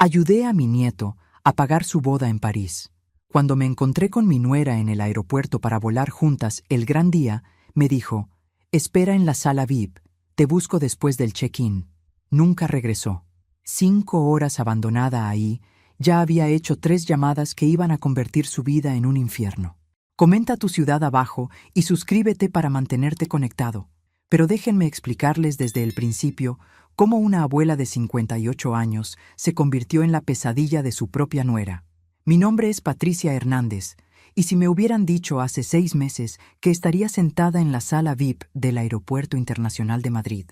Ayudé a mi nieto a pagar su boda en París. Cuando me encontré con mi nuera en el aeropuerto para volar juntas el gran día, me dijo: «Espera en la sala VIP, te busco después del check-in». Nunca regresó. 5 horas abandonada ahí, ya había hecho 3 llamadas que iban a convertir su vida en un infierno. Comenta tu ciudad abajo y suscríbete para mantenerte conectado. Pero déjenme explicarles desde el principio cómo una abuela de 58 años se convirtió en la pesadilla de su propia nuera. Mi nombre es Patricia Hernández, y si me hubieran dicho hace 6 meses que estaría sentada en la sala VIP del Aeropuerto Internacional de Madrid,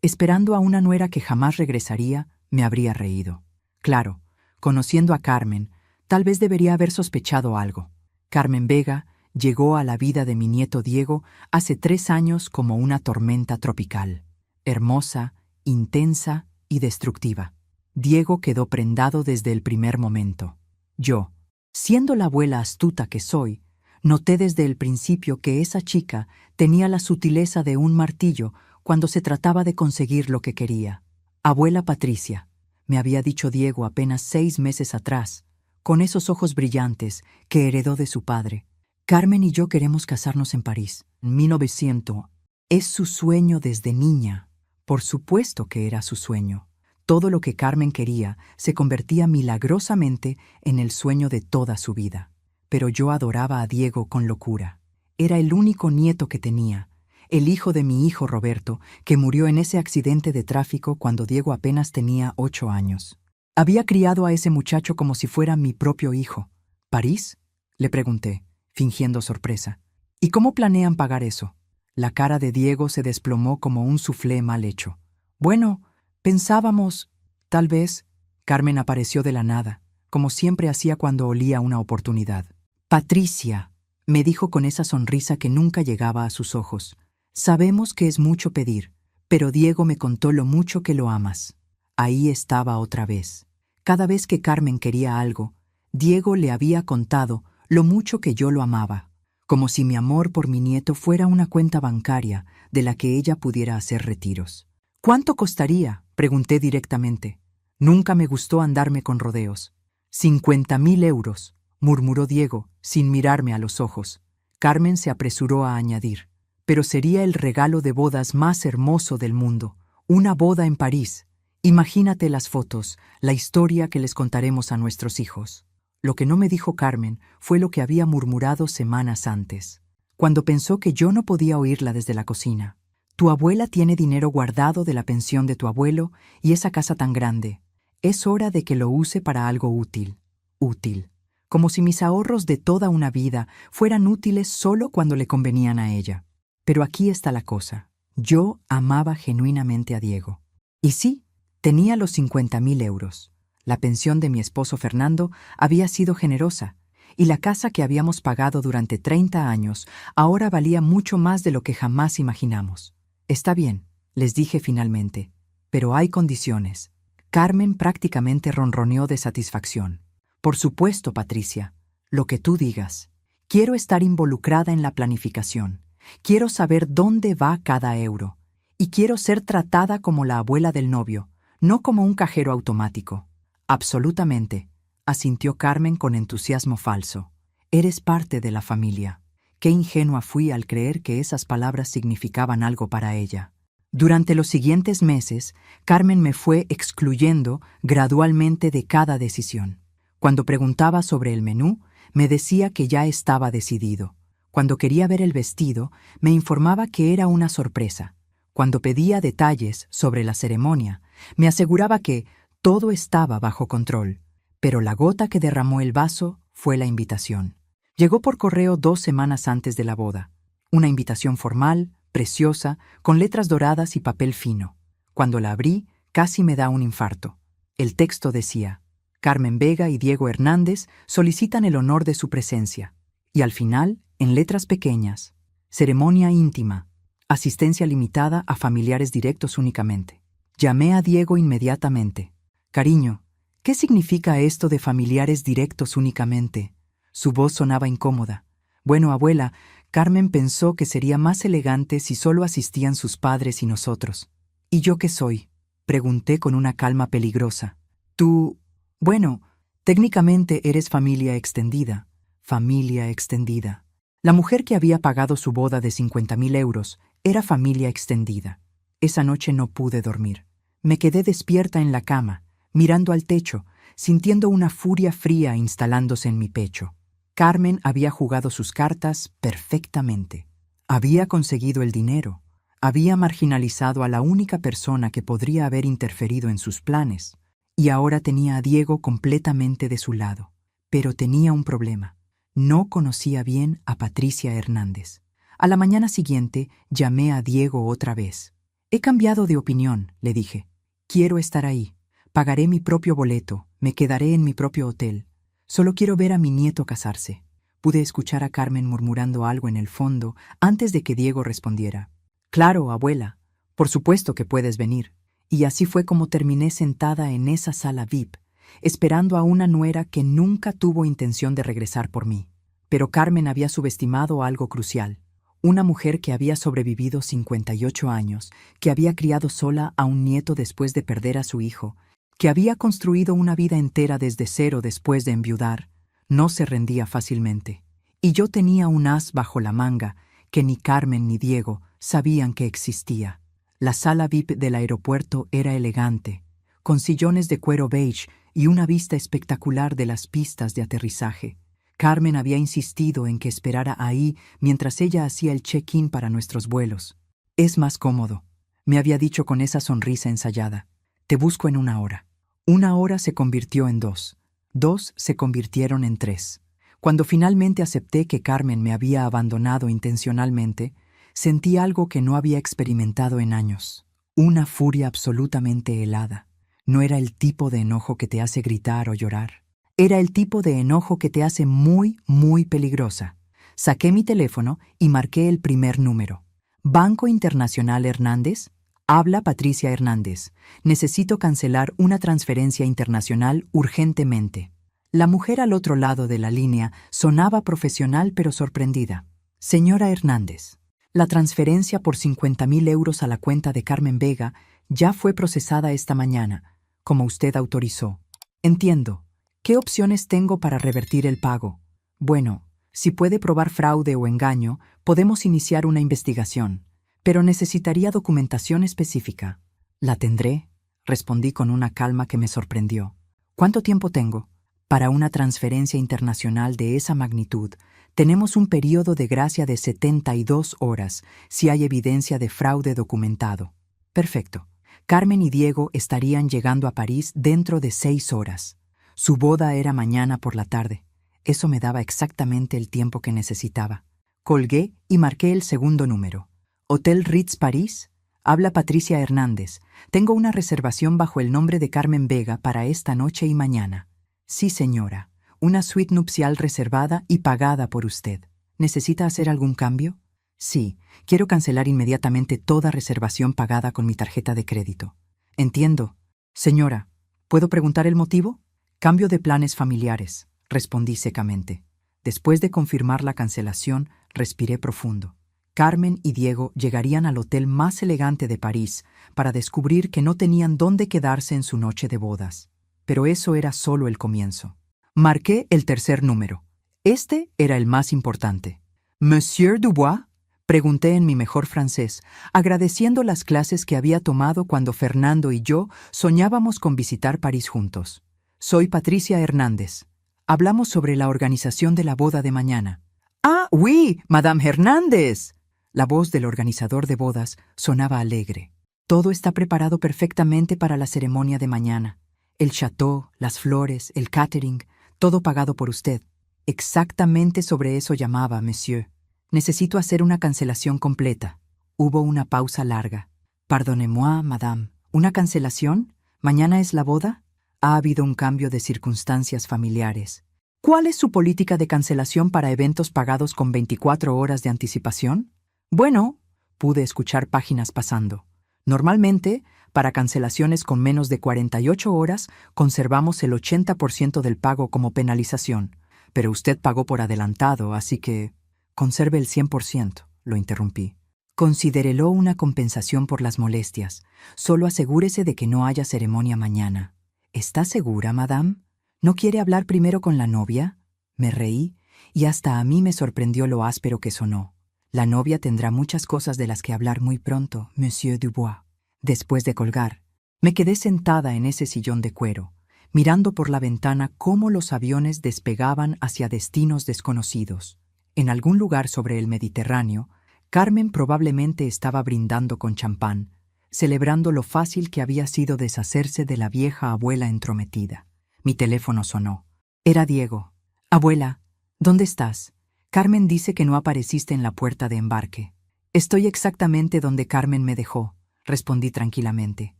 esperando a una nuera que jamás regresaría, me habría reído. Claro, conociendo a Carmen, tal vez debería haber sospechado algo. Carmen Vega llegó a la vida de mi nieto Diego hace 3 años como una tormenta tropical. Hermosa, intensa y destructiva. Diego quedó prendado desde el primer momento. Yo, siendo la abuela astuta que soy, noté desde el principio que esa chica tenía la sutileza de un martillo cuando se trataba de conseguir lo que quería. «Abuela Patricia», me había dicho Diego apenas 6 meses atrás, con esos ojos brillantes que heredó de su padre. «Carmen y yo queremos casarnos en París, en 1900. Es su sueño desde niña». Por supuesto que era su sueño. Todo lo que Carmen quería se convertía milagrosamente en el sueño de toda su vida. Pero yo adoraba a Diego con locura. Era el único nieto que tenía, el hijo de mi hijo Roberto, que murió en ese accidente de tráfico cuando Diego apenas tenía 8 años. Había criado a ese muchacho como si fuera mi propio hijo. «¿París?», le pregunté, fingiendo sorpresa. «¿Y cómo planean pagar eso?». La cara de Diego se desplomó como un soufflé mal hecho. «Bueno, pensábamos, tal vez». Carmen apareció de la nada, como siempre hacía cuando olía una oportunidad. «Patricia», me dijo con esa sonrisa que nunca llegaba a sus ojos, «sabemos que es mucho pedir, pero Diego me contó lo mucho que lo amas». Ahí estaba otra vez. Cada vez que Carmen quería algo, Diego le había contado lo mucho que yo lo amaba, como si mi amor por mi nieto fuera una cuenta bancaria de la que ella pudiera hacer retiros. «¿Cuánto costaría?», pregunté directamente. Nunca me gustó andarme con rodeos. 50.000 euros, murmuró Diego, sin mirarme a los ojos. Carmen se apresuró a añadir: «Pero sería el regalo de bodas más hermoso del mundo. Una boda en París. Imagínate las fotos, la historia que les contaremos a nuestros hijos». Lo que no me dijo Carmen fue lo que había murmurado semanas antes, cuando pensó que yo no podía oírla desde la cocina. «Tu abuela tiene dinero guardado de la pensión de tu abuelo y esa casa tan grande. Es hora de que lo use para algo útil». Útil. Como si mis ahorros de toda una vida fueran útiles solo cuando le convenían a ella. Pero aquí está la cosa. Yo amaba genuinamente a Diego. Y sí, tenía los 50.000 euros. La pensión de mi esposo Fernando había sido generosa, y la casa que habíamos pagado durante 30 años ahora valía mucho más de lo que jamás imaginamos. «Está bien», les dije finalmente, «pero hay condiciones». Carmen prácticamente ronroneó de satisfacción. «Por supuesto, Patricia, lo que tú digas. Quiero estar involucrada en la planificación. Quiero saber dónde va cada euro. Y quiero ser tratada como la abuela del novio, no como un cajero automático». «Absolutamente», asintió Carmen con entusiasmo falso. «Eres parte de la familia». Qué ingenua fui al creer que esas palabras significaban algo para ella. Durante los siguientes meses, Carmen me fue excluyendo gradualmente de cada decisión. Cuando preguntaba sobre el menú, me decía que ya estaba decidido. Cuando quería ver el vestido, me informaba que era una sorpresa. Cuando pedía detalles sobre la ceremonia, me aseguraba que todo estaba bajo control, pero la gota que derramó el vaso fue la invitación. Llegó por correo 2 semanas antes de la boda. Una invitación formal, preciosa, con letras doradas y papel fino. Cuando la abrí, casi me da un infarto. El texto decía: «Carmen Vega y Diego Hernández solicitan el honor de su presencia». Y al final, en letras pequeñas: «Ceremonia íntima. Asistencia limitada a familiares directos únicamente». Llamé a Diego inmediatamente. «Cariño, ¿qué significa esto de familiares directos únicamente?». Su voz sonaba incómoda. «Bueno, abuela, Carmen pensó que sería más elegante si solo asistían sus padres y nosotros». «¿Y yo qué soy?», pregunté con una calma peligrosa. «Tú Bueno, técnicamente eres familia extendida. Familia extendida. La mujer que había pagado su boda de 50.000 euros era familia extendida. Esa noche no pude dormir. Me quedé despierta en la cama, mirando al techo, sintiendo una furia fría instalándose en mi pecho. Carmen había jugado sus cartas perfectamente. Había conseguido el dinero. Había marginalizado a la única persona que podría haber interferido en sus planes. Y ahora tenía a Diego completamente de su lado. Pero tenía un problema. No conocía bien a Patricia Hernández. A la mañana siguiente llamé a Diego otra vez. He cambiado de opinión, le dije. Quiero estar ahí. Pagaré mi propio boleto. Me quedaré en mi propio hotel. Solo quiero ver a mi nieto casarse. Pude escuchar a Carmen murmurando algo en el fondo antes de que Diego respondiera. Claro, abuela. Por supuesto que puedes venir. Y así fue como terminé sentada en esa sala VIP, esperando a una nuera que nunca tuvo intención de regresar por mí. Pero Carmen había subestimado algo crucial. Una mujer que había sobrevivido 58 años, que había criado sola a un nieto después de perder a su hijo, que había construido una vida entera desde cero después de enviudar, no se rendía fácilmente. Y yo tenía un as bajo la manga que ni Carmen ni Diego sabían que existía. La sala VIP del aeropuerto era elegante, con sillones de cuero beige y una vista espectacular de las pistas de aterrizaje. Carmen había insistido en que esperara ahí mientras ella hacía el check-in para nuestros vuelos. Es más cómodo, me había dicho con esa sonrisa ensayada. Te busco en 1 hora. 1 hora se convirtió en 2. 2 se convirtieron en 3. Cuando finalmente acepté que Carmen me había abandonado intencionalmente, sentí algo que no había experimentado en años. Una furia absolutamente helada. No era el tipo de enojo que te hace gritar o llorar. Era el tipo de enojo que te hace muy, muy peligrosa. Saqué mi teléfono y marqué el primer número. Banco Internacional Hernández. Habla Patricia Hernández. Necesito cancelar una transferencia internacional urgentemente. La mujer al otro lado de la línea sonaba profesional pero sorprendida. Señora Hernández, la transferencia por 50.000 euros a la cuenta de Carmen Vega ya fue procesada esta mañana, como usted autorizó. Entiendo. ¿Qué opciones tengo para revertir el pago? Bueno, si puede probar fraude o engaño, podemos iniciar una investigación, pero necesitaría documentación específica. ¿La tendré?, respondí con una calma que me sorprendió. ¿Cuánto tiempo tengo? Para una transferencia internacional de esa magnitud, tenemos un periodo de gracia de 72 horas si hay evidencia de fraude documentado. Perfecto. Carmen y Diego estarían llegando a París dentro de 6 horas. Su boda era mañana por la tarde. Eso me daba exactamente el tiempo que necesitaba. Colgué y marqué el segundo número. Hotel Ritz París. Habla Patricia Hernández. Tengo una reservación bajo el nombre de Carmen Vega para esta noche y mañana. Sí, señora. Una suite nupcial reservada y pagada por usted. ¿Necesita hacer algún cambio? Sí, quiero cancelar inmediatamente toda reservación pagada con mi tarjeta de crédito. Entiendo. Señora, ¿puedo preguntar el motivo? Cambio de planes familiares, respondí secamente. Después de confirmar la cancelación, respiré profundo. Carmen y Diego llegarían al hotel más elegante de París para descubrir que no tenían dónde quedarse en su noche de bodas. Pero eso era solo el comienzo. Marqué el tercer número. Este era el más importante. «Monsieur Dubois», pregunté en mi mejor francés, agradeciendo las clases que había tomado cuando Fernando y yo soñábamos con visitar París juntos. Soy Patricia Hernández. Hablamos sobre la organización de la boda de mañana. «Ah, oui, Madame Hernández». La voz del organizador de bodas sonaba alegre. Todo está preparado perfectamente para la ceremonia de mañana. El chateau, las flores, el catering, todo pagado por usted. Exactamente sobre eso llamaba, monsieur. Necesito hacer una cancelación completa. Hubo una pausa larga. Pardonnez-moi, madame. ¿Una cancelación? ¿Mañana es la boda? Ha habido un cambio de circunstancias familiares. ¿Cuál es su política de cancelación para eventos pagados con 24 horas de anticipación? Bueno, pude escuchar páginas pasando. Normalmente, para cancelaciones con menos de 48 horas, conservamos el 80% del pago como penalización. Pero usted pagó por adelantado, así que... Conserve el 100%, lo interrumpí. Considérelo una compensación por las molestias. Solo asegúrese de que no haya ceremonia mañana. ¿Está segura, madame? ¿No quiere hablar primero con la novia? Me reí, y hasta a mí me sorprendió lo áspero que sonó. La novia tendrá muchas cosas de las que hablar muy pronto, Monsieur Dubois. Después de colgar, me quedé sentada en ese sillón de cuero, mirando por la ventana cómo los aviones despegaban hacia destinos desconocidos. En algún lugar sobre el Mediterráneo, Carmen probablemente estaba brindando con champán, celebrando lo fácil que había sido deshacerse de la vieja abuela entrometida. Mi teléfono sonó. Era Diego. Abuela, ¿dónde estás? Carmen dice que no apareciste en la puerta de embarque. Estoy exactamente donde Carmen me dejó, respondí tranquilamente.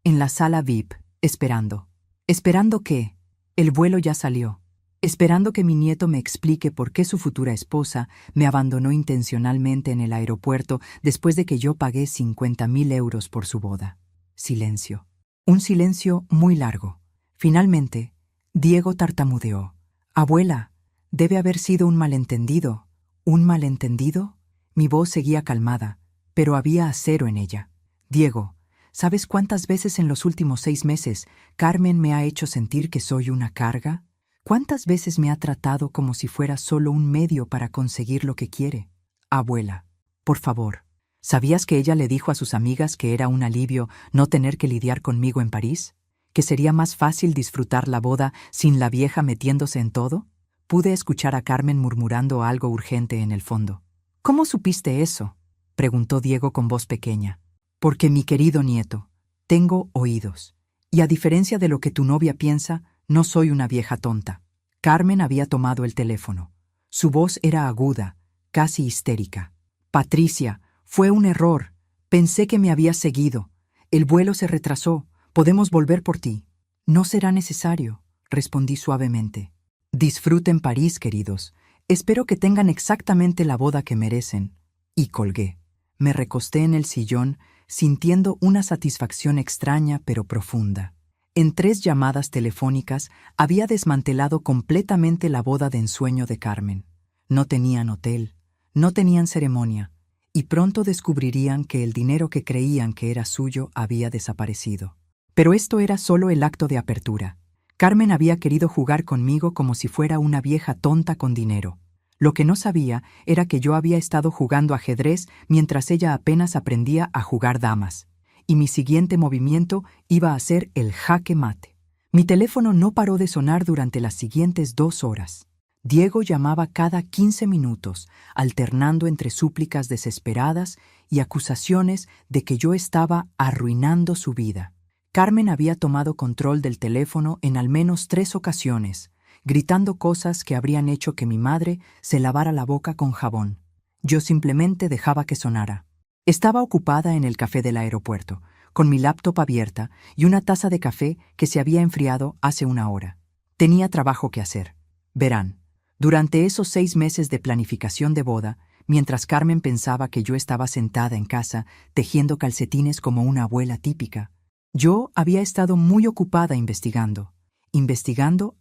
En la sala VIP, esperando. ¿Esperando qué? El vuelo ya salió. Esperando que mi nieto me explique por qué su futura esposa me abandonó intencionalmente en el aeropuerto después de que yo pagué 50.000 euros por su boda. Silencio. Un silencio muy largo. Finalmente, Diego tartamudeó. Abuela, debe haber sido un malentendido. ¿Un malentendido? Mi voz seguía calmada, pero había acero en ella. Diego, ¿sabes cuántas veces en los últimos 6 meses Carmen me ha hecho sentir que soy una carga? ¿Cuántas veces me ha tratado como si fuera solo un medio para conseguir lo que quiere? Abuela, por favor, ¿sabías que ella le dijo a sus amigas que era un alivio no tener que lidiar conmigo en París? ¿Que sería más fácil disfrutar la boda sin la vieja metiéndose en todo? Pude escuchar a Carmen murmurando algo urgente en el fondo. ¿Cómo supiste eso?, preguntó Diego con voz pequeña. Porque, mi querido nieto, tengo oídos. Y a diferencia de lo que tu novia piensa, no soy una vieja tonta. Carmen había tomado el teléfono. Su voz era aguda, casi histérica. Patricia, fue un error. Pensé que me habías seguido. El vuelo se retrasó. Podemos volver por ti. No será necesario, respondí suavemente. Disfruten París, queridos. Espero que tengan exactamente la boda que merecen. Y colgué. Me recosté en el sillón, sintiendo una satisfacción extraña pero profunda. En 3 llamadas telefónicas había desmantelado completamente la boda de ensueño de Carmen. No tenían hotel, no tenían ceremonia, y pronto descubrirían que el dinero que creían que era suyo había desaparecido. Pero esto era solo el acto de apertura. Carmen había querido jugar conmigo como si fuera una vieja tonta con dinero. Lo que no sabía era que yo había estado jugando ajedrez mientras ella apenas aprendía a jugar damas. Y mi siguiente movimiento iba a ser el jaque mate. Mi teléfono no paró de sonar durante las siguientes 2 horas. Diego llamaba cada 15 minutos, alternando entre súplicas desesperadas y acusaciones de que yo estaba arruinando su vida. Carmen había tomado control del teléfono en al menos 3 ocasiones, gritando cosas que habrían hecho que mi madre se lavara la boca con jabón. Yo simplemente dejaba que sonara. Estaba ocupada en el café del aeropuerto, con mi laptop abierta y una taza de café que se había enfriado hace 1 hora. Tenía trabajo que hacer. Verán, durante esos 6 meses de planificación de boda, mientras Carmen pensaba que yo estaba sentada en casa tejiendo calcetines como una abuela típica, yo había estado muy ocupada investigando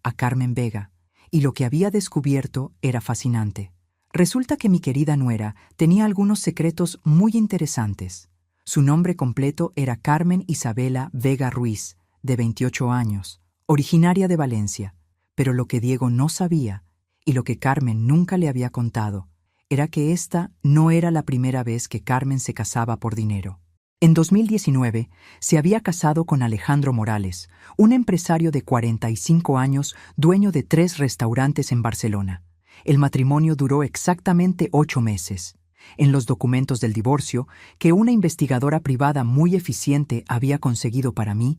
a Carmen Vega, y lo que había descubierto era fascinante. Resulta que mi querida nuera tenía algunos secretos muy interesantes. Su nombre completo era Carmen Isabela Vega Ruiz, de 28 años, originaria de Valencia, pero lo que Diego no sabía, y lo que Carmen nunca le había contado, era que esta no era la primera vez que Carmen se casaba por dinero. En 2019 se había casado con Alejandro Morales, un empresario de 45 años, dueño de 3 restaurantes en Barcelona. El matrimonio duró exactamente 8 meses. En los documentos del divorcio, que una investigadora privada muy eficiente había conseguido para mí,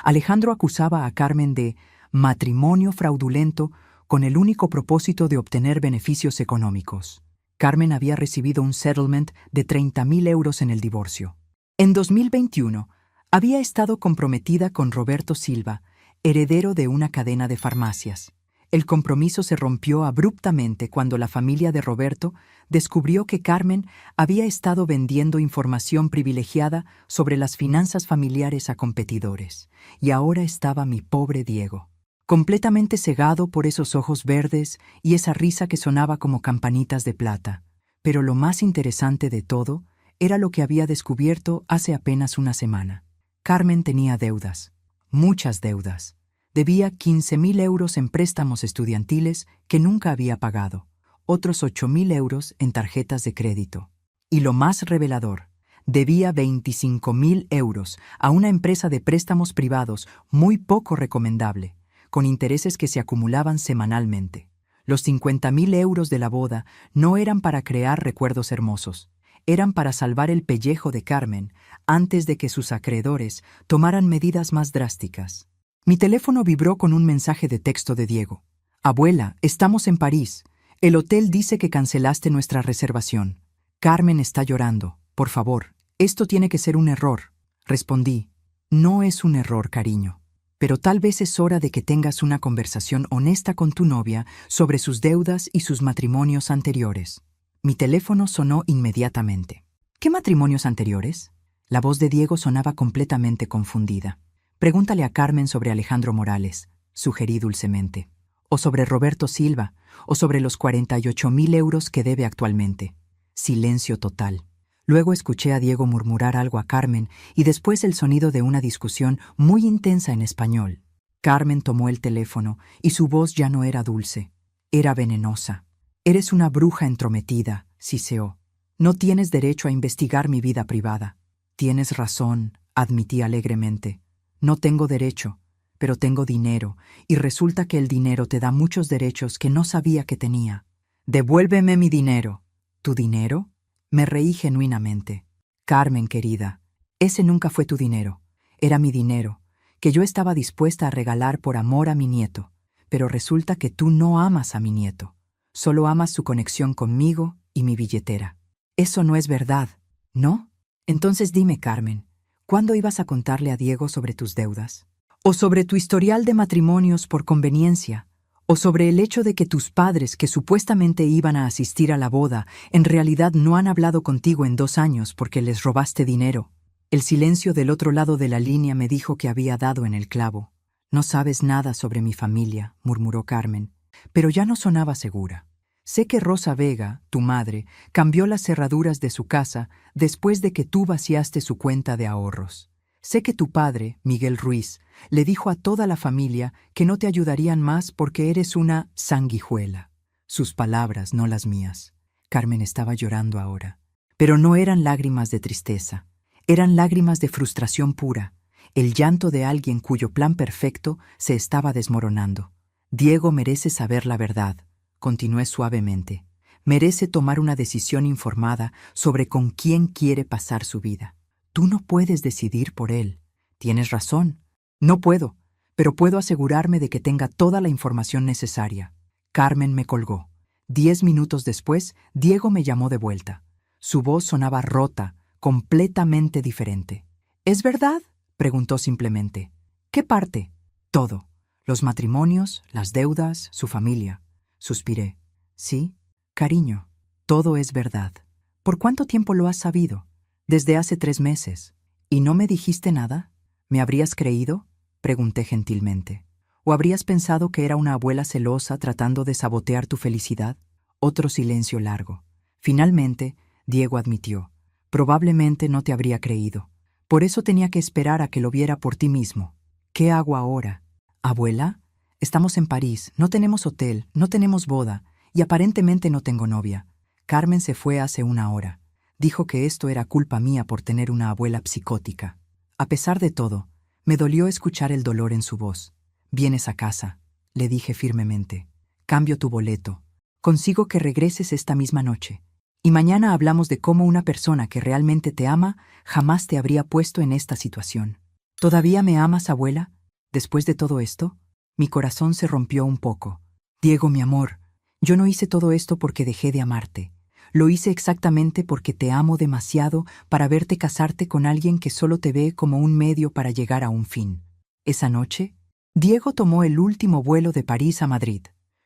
Alejandro acusaba a Carmen de matrimonio fraudulento con el único propósito de obtener beneficios económicos. Carmen había recibido un settlement de 30.000 euros en el divorcio. En 2021, había estado comprometida con Roberto Silva, heredero de una cadena de farmacias. El compromiso se rompió abruptamente cuando la familia de Roberto descubrió que Carmen había estado vendiendo información privilegiada sobre las finanzas familiares a competidores, y ahora estaba mi pobre Diego, completamente cegado por esos ojos verdes y esa risa que sonaba como campanitas de plata. Pero lo más interesante de todo era lo que había descubierto hace apenas una semana. Carmen tenía deudas, muchas deudas. Debía 15.000 euros en préstamos estudiantiles que nunca había pagado, otros 8.000 euros en tarjetas de crédito. Y lo más revelador, debía 25.000 euros a una empresa de préstamos privados muy poco recomendable, con intereses que se acumulaban semanalmente. Los 50.000 euros de la boda no eran para crear recuerdos hermosos, eran para salvar el pellejo de Carmen antes de que sus acreedores tomaran medidas más drásticas. Mi teléfono vibró con un mensaje de texto de Diego. Abuela, estamos en París. El hotel dice que cancelaste nuestra reservación. Carmen está llorando. Por favor, esto tiene que ser un error. Respondí, no es un error, cariño. Pero tal vez es hora de que tengas una conversación honesta con tu novia sobre sus deudas y sus matrimonios anteriores. Mi teléfono sonó inmediatamente. ¿Qué matrimonios anteriores? La voz de Diego sonaba completamente confundida. Pregúntale a Carmen sobre Alejandro Morales, sugerí dulcemente. O sobre Roberto Silva, o sobre los 48.000 euros que debe actualmente. Silencio total. Luego escuché a Diego murmurar algo a Carmen y después el sonido de una discusión muy intensa en español. Carmen tomó el teléfono y su voz ya no era dulce, era venenosa. Eres una bruja entrometida, siseó. No tienes derecho a investigar mi vida privada. Tienes razón, admití alegremente. No tengo derecho, pero tengo dinero, y resulta que el dinero te da muchos derechos que no sabía que tenía. Devuélveme mi dinero. ¿Tu dinero? Me reí genuinamente. Carmen, querida, ese nunca fue tu dinero. Era mi dinero, que yo estaba dispuesta a regalar por amor a mi nieto. Pero resulta que tú no amas a mi nieto. Solo amas su conexión conmigo y mi billetera. Eso no es verdad, ¿no? Entonces dime, Carmen, ¿cuándo ibas a contarle a Diego sobre tus deudas? ¿O sobre tu historial de matrimonios por conveniencia? ¿O sobre el hecho de que tus padres, que supuestamente iban a asistir a la boda, en realidad no han hablado contigo en 2 años porque les robaste dinero? El silencio del otro lado de la línea me dijo que había dado en el clavo. No sabes nada sobre mi familia, murmuró Carmen, pero ya no sonaba segura. Sé que Rosa Vega, tu madre, cambió las cerraduras de su casa después de que tú vaciaste su cuenta de ahorros. Sé que tu padre, Miguel Ruiz, le dijo a toda la familia que no te ayudarían más porque eres una sanguijuela. Sus palabras, no las mías. Carmen estaba llorando ahora. Pero no eran lágrimas de tristeza. Eran lágrimas de frustración pura. El llanto de alguien cuyo plan perfecto se estaba desmoronando. Diego merece saber la verdad, continué suavemente. Merece tomar una decisión informada sobre con quién quiere pasar su vida. Tú no puedes decidir por él. Tienes razón. No puedo, pero puedo asegurarme de que tenga toda la información necesaria. Carmen me colgó. 10 minutos después, Diego me llamó de vuelta. Su voz sonaba rota, completamente diferente. ¿Es verdad?, preguntó simplemente. ¿Qué parte? Todo. Los matrimonios, las deudas, su familia. Suspiré. Sí, cariño, todo es verdad. ¿Por cuánto tiempo lo has sabido? Desde hace 3 meses. ¿Y no me dijiste nada? ¿Me habrías creído?, pregunté gentilmente. ¿O habrías pensado que era una abuela celosa tratando de sabotear tu felicidad? Otro silencio largo. Finalmente, Diego admitió. Probablemente no te habría creído. Por eso tenía que esperar a que lo viera por ti mismo. ¿Qué hago ahora? ¿Abuela? Estamos en París, no tenemos hotel, no tenemos boda, y aparentemente no tengo novia. Carmen se fue hace 1 hora. Dijo que esto era culpa mía por tener una abuela psicótica. A pesar de todo, me dolió escuchar el dolor en su voz. Vienes a casa, le dije firmemente. Cambio tu boleto. Consigo que regreses esta misma noche. Y mañana hablamos de cómo una persona que realmente te ama jamás te habría puesto en esta situación. ¿Todavía me amas, abuela? Después de todo esto, mi corazón se rompió un poco. Diego, mi amor, yo no hice todo esto porque dejé de amarte. Lo hice exactamente porque te amo demasiado para verte casarte con alguien que solo te ve como un medio para llegar a un fin. Esa noche, Diego tomó el último vuelo de París a Madrid.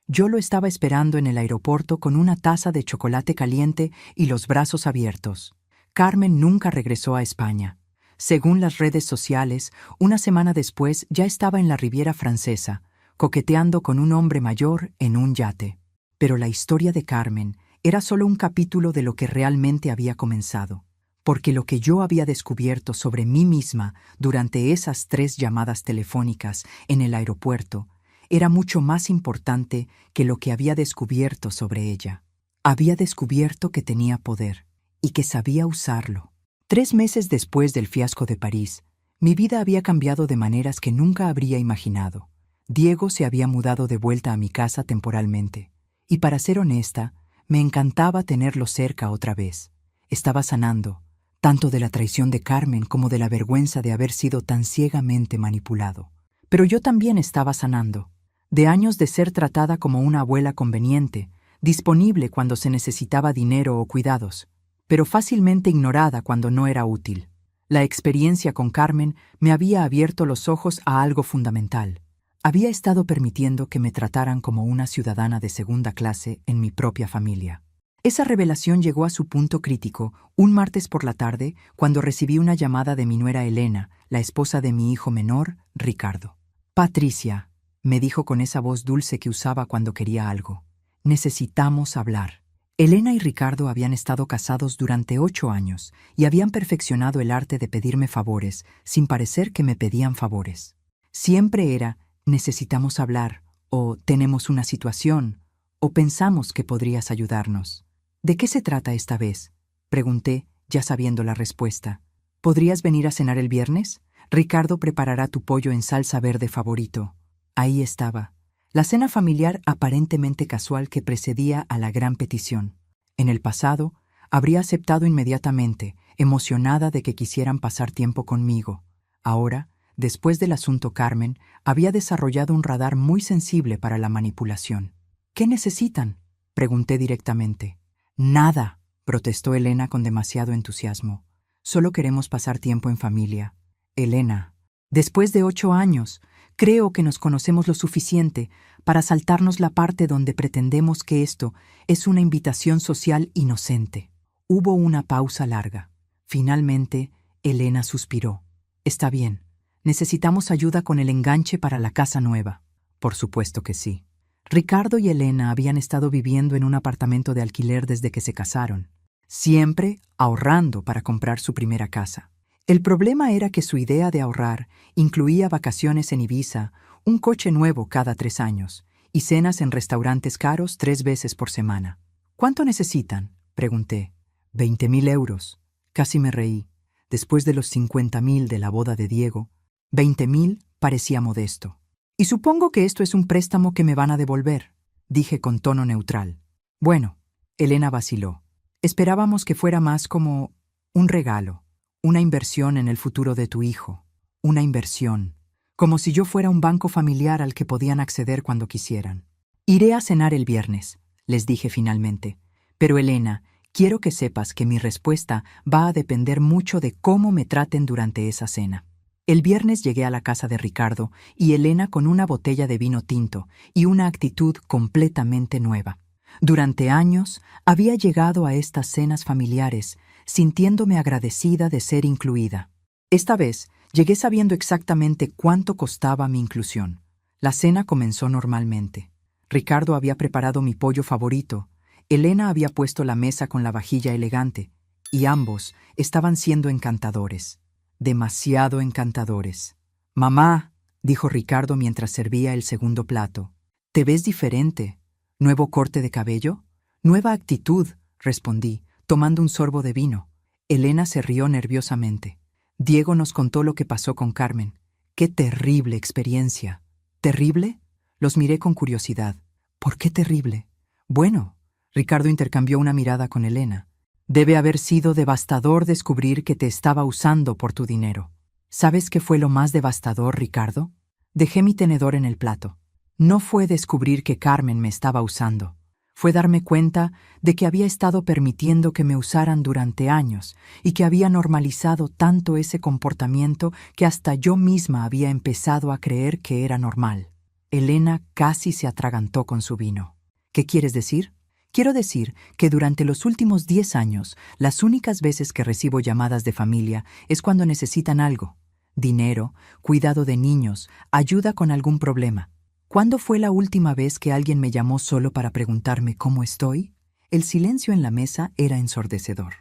Yo lo estaba esperando en el aeropuerto con una taza de chocolate caliente y los brazos abiertos. Carmen nunca regresó a España. Según las redes sociales, 1 semana después ya estaba en la Riviera Francesa, coqueteando con un hombre mayor en un yate. Pero la historia de Carmen era solo un capítulo de lo que realmente había comenzado. porque lo que yo había descubierto sobre mí misma durante esas 3 llamadas telefónicas en el aeropuerto era mucho más importante que lo que había descubierto sobre ella. Había descubierto que tenía poder y que sabía usarlo. 3 meses después del fiasco de París, mi vida había cambiado de maneras que nunca habría imaginado. Diego se había mudado de vuelta a mi casa temporalmente, y para ser honesta, me encantaba tenerlo cerca otra vez. Estaba sanando, tanto de la traición de Carmen como de la vergüenza de haber sido tan ciegamente manipulado. Pero yo también estaba sanando, de años de ser tratada como una abuela conveniente, disponible cuando se necesitaba dinero o cuidados, pero fácilmente ignorada cuando no era útil. La experiencia con Carmen me había abierto los ojos a algo fundamental. Había estado permitiendo que me trataran como una ciudadana de segunda clase en mi propia familia. Esa revelación llegó a su punto crítico un martes por la tarde cuando recibí una llamada de mi nuera Elena, la esposa de mi hijo menor, Ricardo. «Patricia», me dijo con esa voz dulce que usaba cuando quería algo, «necesitamos hablar». Elena y Ricardo habían estado casados durante 8 años y habían perfeccionado el arte de pedirme favores sin parecer que me pedían favores. Siempre era «necesitamos hablar» o «tenemos una situación» o «pensamos que podrías ayudarnos». «¿De qué se trata esta vez?», pregunté, ya sabiendo la respuesta. «¿Podrías venir a cenar el viernes? Ricardo preparará tu pollo en salsa verde favorito». Ahí estaba, la cena familiar aparentemente casual que precedía a la gran petición. En el pasado, habría aceptado inmediatamente, emocionada de que quisieran pasar tiempo conmigo. Ahora, después del asunto Carmen, había desarrollado un radar muy sensible para la manipulación. «¿Qué necesitan?», pregunté directamente. «Nada», protestó Elena con demasiado entusiasmo. «Solo queremos pasar tiempo en familia». «Elena, después de 8 años, creo que nos conocemos lo suficiente para saltarnos la parte donde pretendemos que esto es una invitación social inocente». Hubo una pausa larga. Finalmente, Elena suspiró. «Está bien. Necesitamos ayuda con el enganche para la casa nueva». «Por supuesto que sí». Ricardo y Elena habían estado viviendo en un apartamento de alquiler desde que se casaron, siempre ahorrando para comprar su primera casa. El problema era que su idea de ahorrar incluía vacaciones en Ibiza, un coche nuevo cada 3 años y cenas en restaurantes caros 3 veces por semana. «¿Cuánto necesitan?», pregunté. «20.000 euros». Casi me reí. Después de los 50.000 de la boda de Diego, 20.000 parecía modesto. «Y supongo que esto es un préstamo que me van a devolver», dije con tono neutral. «Bueno», Elena vaciló. «Esperábamos que fuera más como un regalo, una inversión en el futuro de tu hijo, una inversión, como si yo fuera un banco familiar al que podían acceder cuando quisieran». «Iré a cenar el viernes», les dije finalmente. «Pero Elena, quiero que sepas que mi respuesta va a depender mucho de cómo me traten durante esa cena». El viernes llegué a la casa de Ricardo y Elena con una botella de vino tinto y una actitud completamente nueva. Durante años había llegado a estas cenas familiares sintiéndome agradecida de ser incluida. Esta vez llegué sabiendo exactamente cuánto costaba mi inclusión. La cena comenzó normalmente. Ricardo había preparado mi pollo favorito, Elena había puesto la mesa con la vajilla elegante y ambos estaban siendo encantadores. Demasiado encantadores. «Mamá», dijo Ricardo mientras servía el segundo plato, «te ves diferente. ¿Nuevo corte de cabello?». «Nueva actitud», respondí, tomando un sorbo de vino. Elena se rió nerviosamente. «Diego nos contó lo que pasó con Carmen. ¡Qué terrible experiencia!». «¿Terrible?». Los miré con curiosidad. «¿Por qué terrible?». «Bueno», Ricardo intercambió una mirada con Elena. «Debe haber sido devastador descubrir que te estaba usando por tu dinero». ¿Sabes qué fue lo más devastador, Ricardo? Dejé mi tenedor en el plato. No fue descubrir que Carmen me estaba usando. Fue darme cuenta de que había estado permitiendo que me usaran durante años y que había normalizado tanto ese comportamiento que hasta yo misma había empezado a creer que era normal. Elena casi se atragantó con su vino. ¿Qué quieres decir? Quiero decir que durante los últimos 10 años, las únicas veces que recibo llamadas de familia es cuando necesitan algo. Dinero, cuidado de niños, ayuda con algún problema. ¿Cuándo fue la última vez que alguien me llamó solo para preguntarme cómo estoy? El silencio en la mesa era ensordecedor.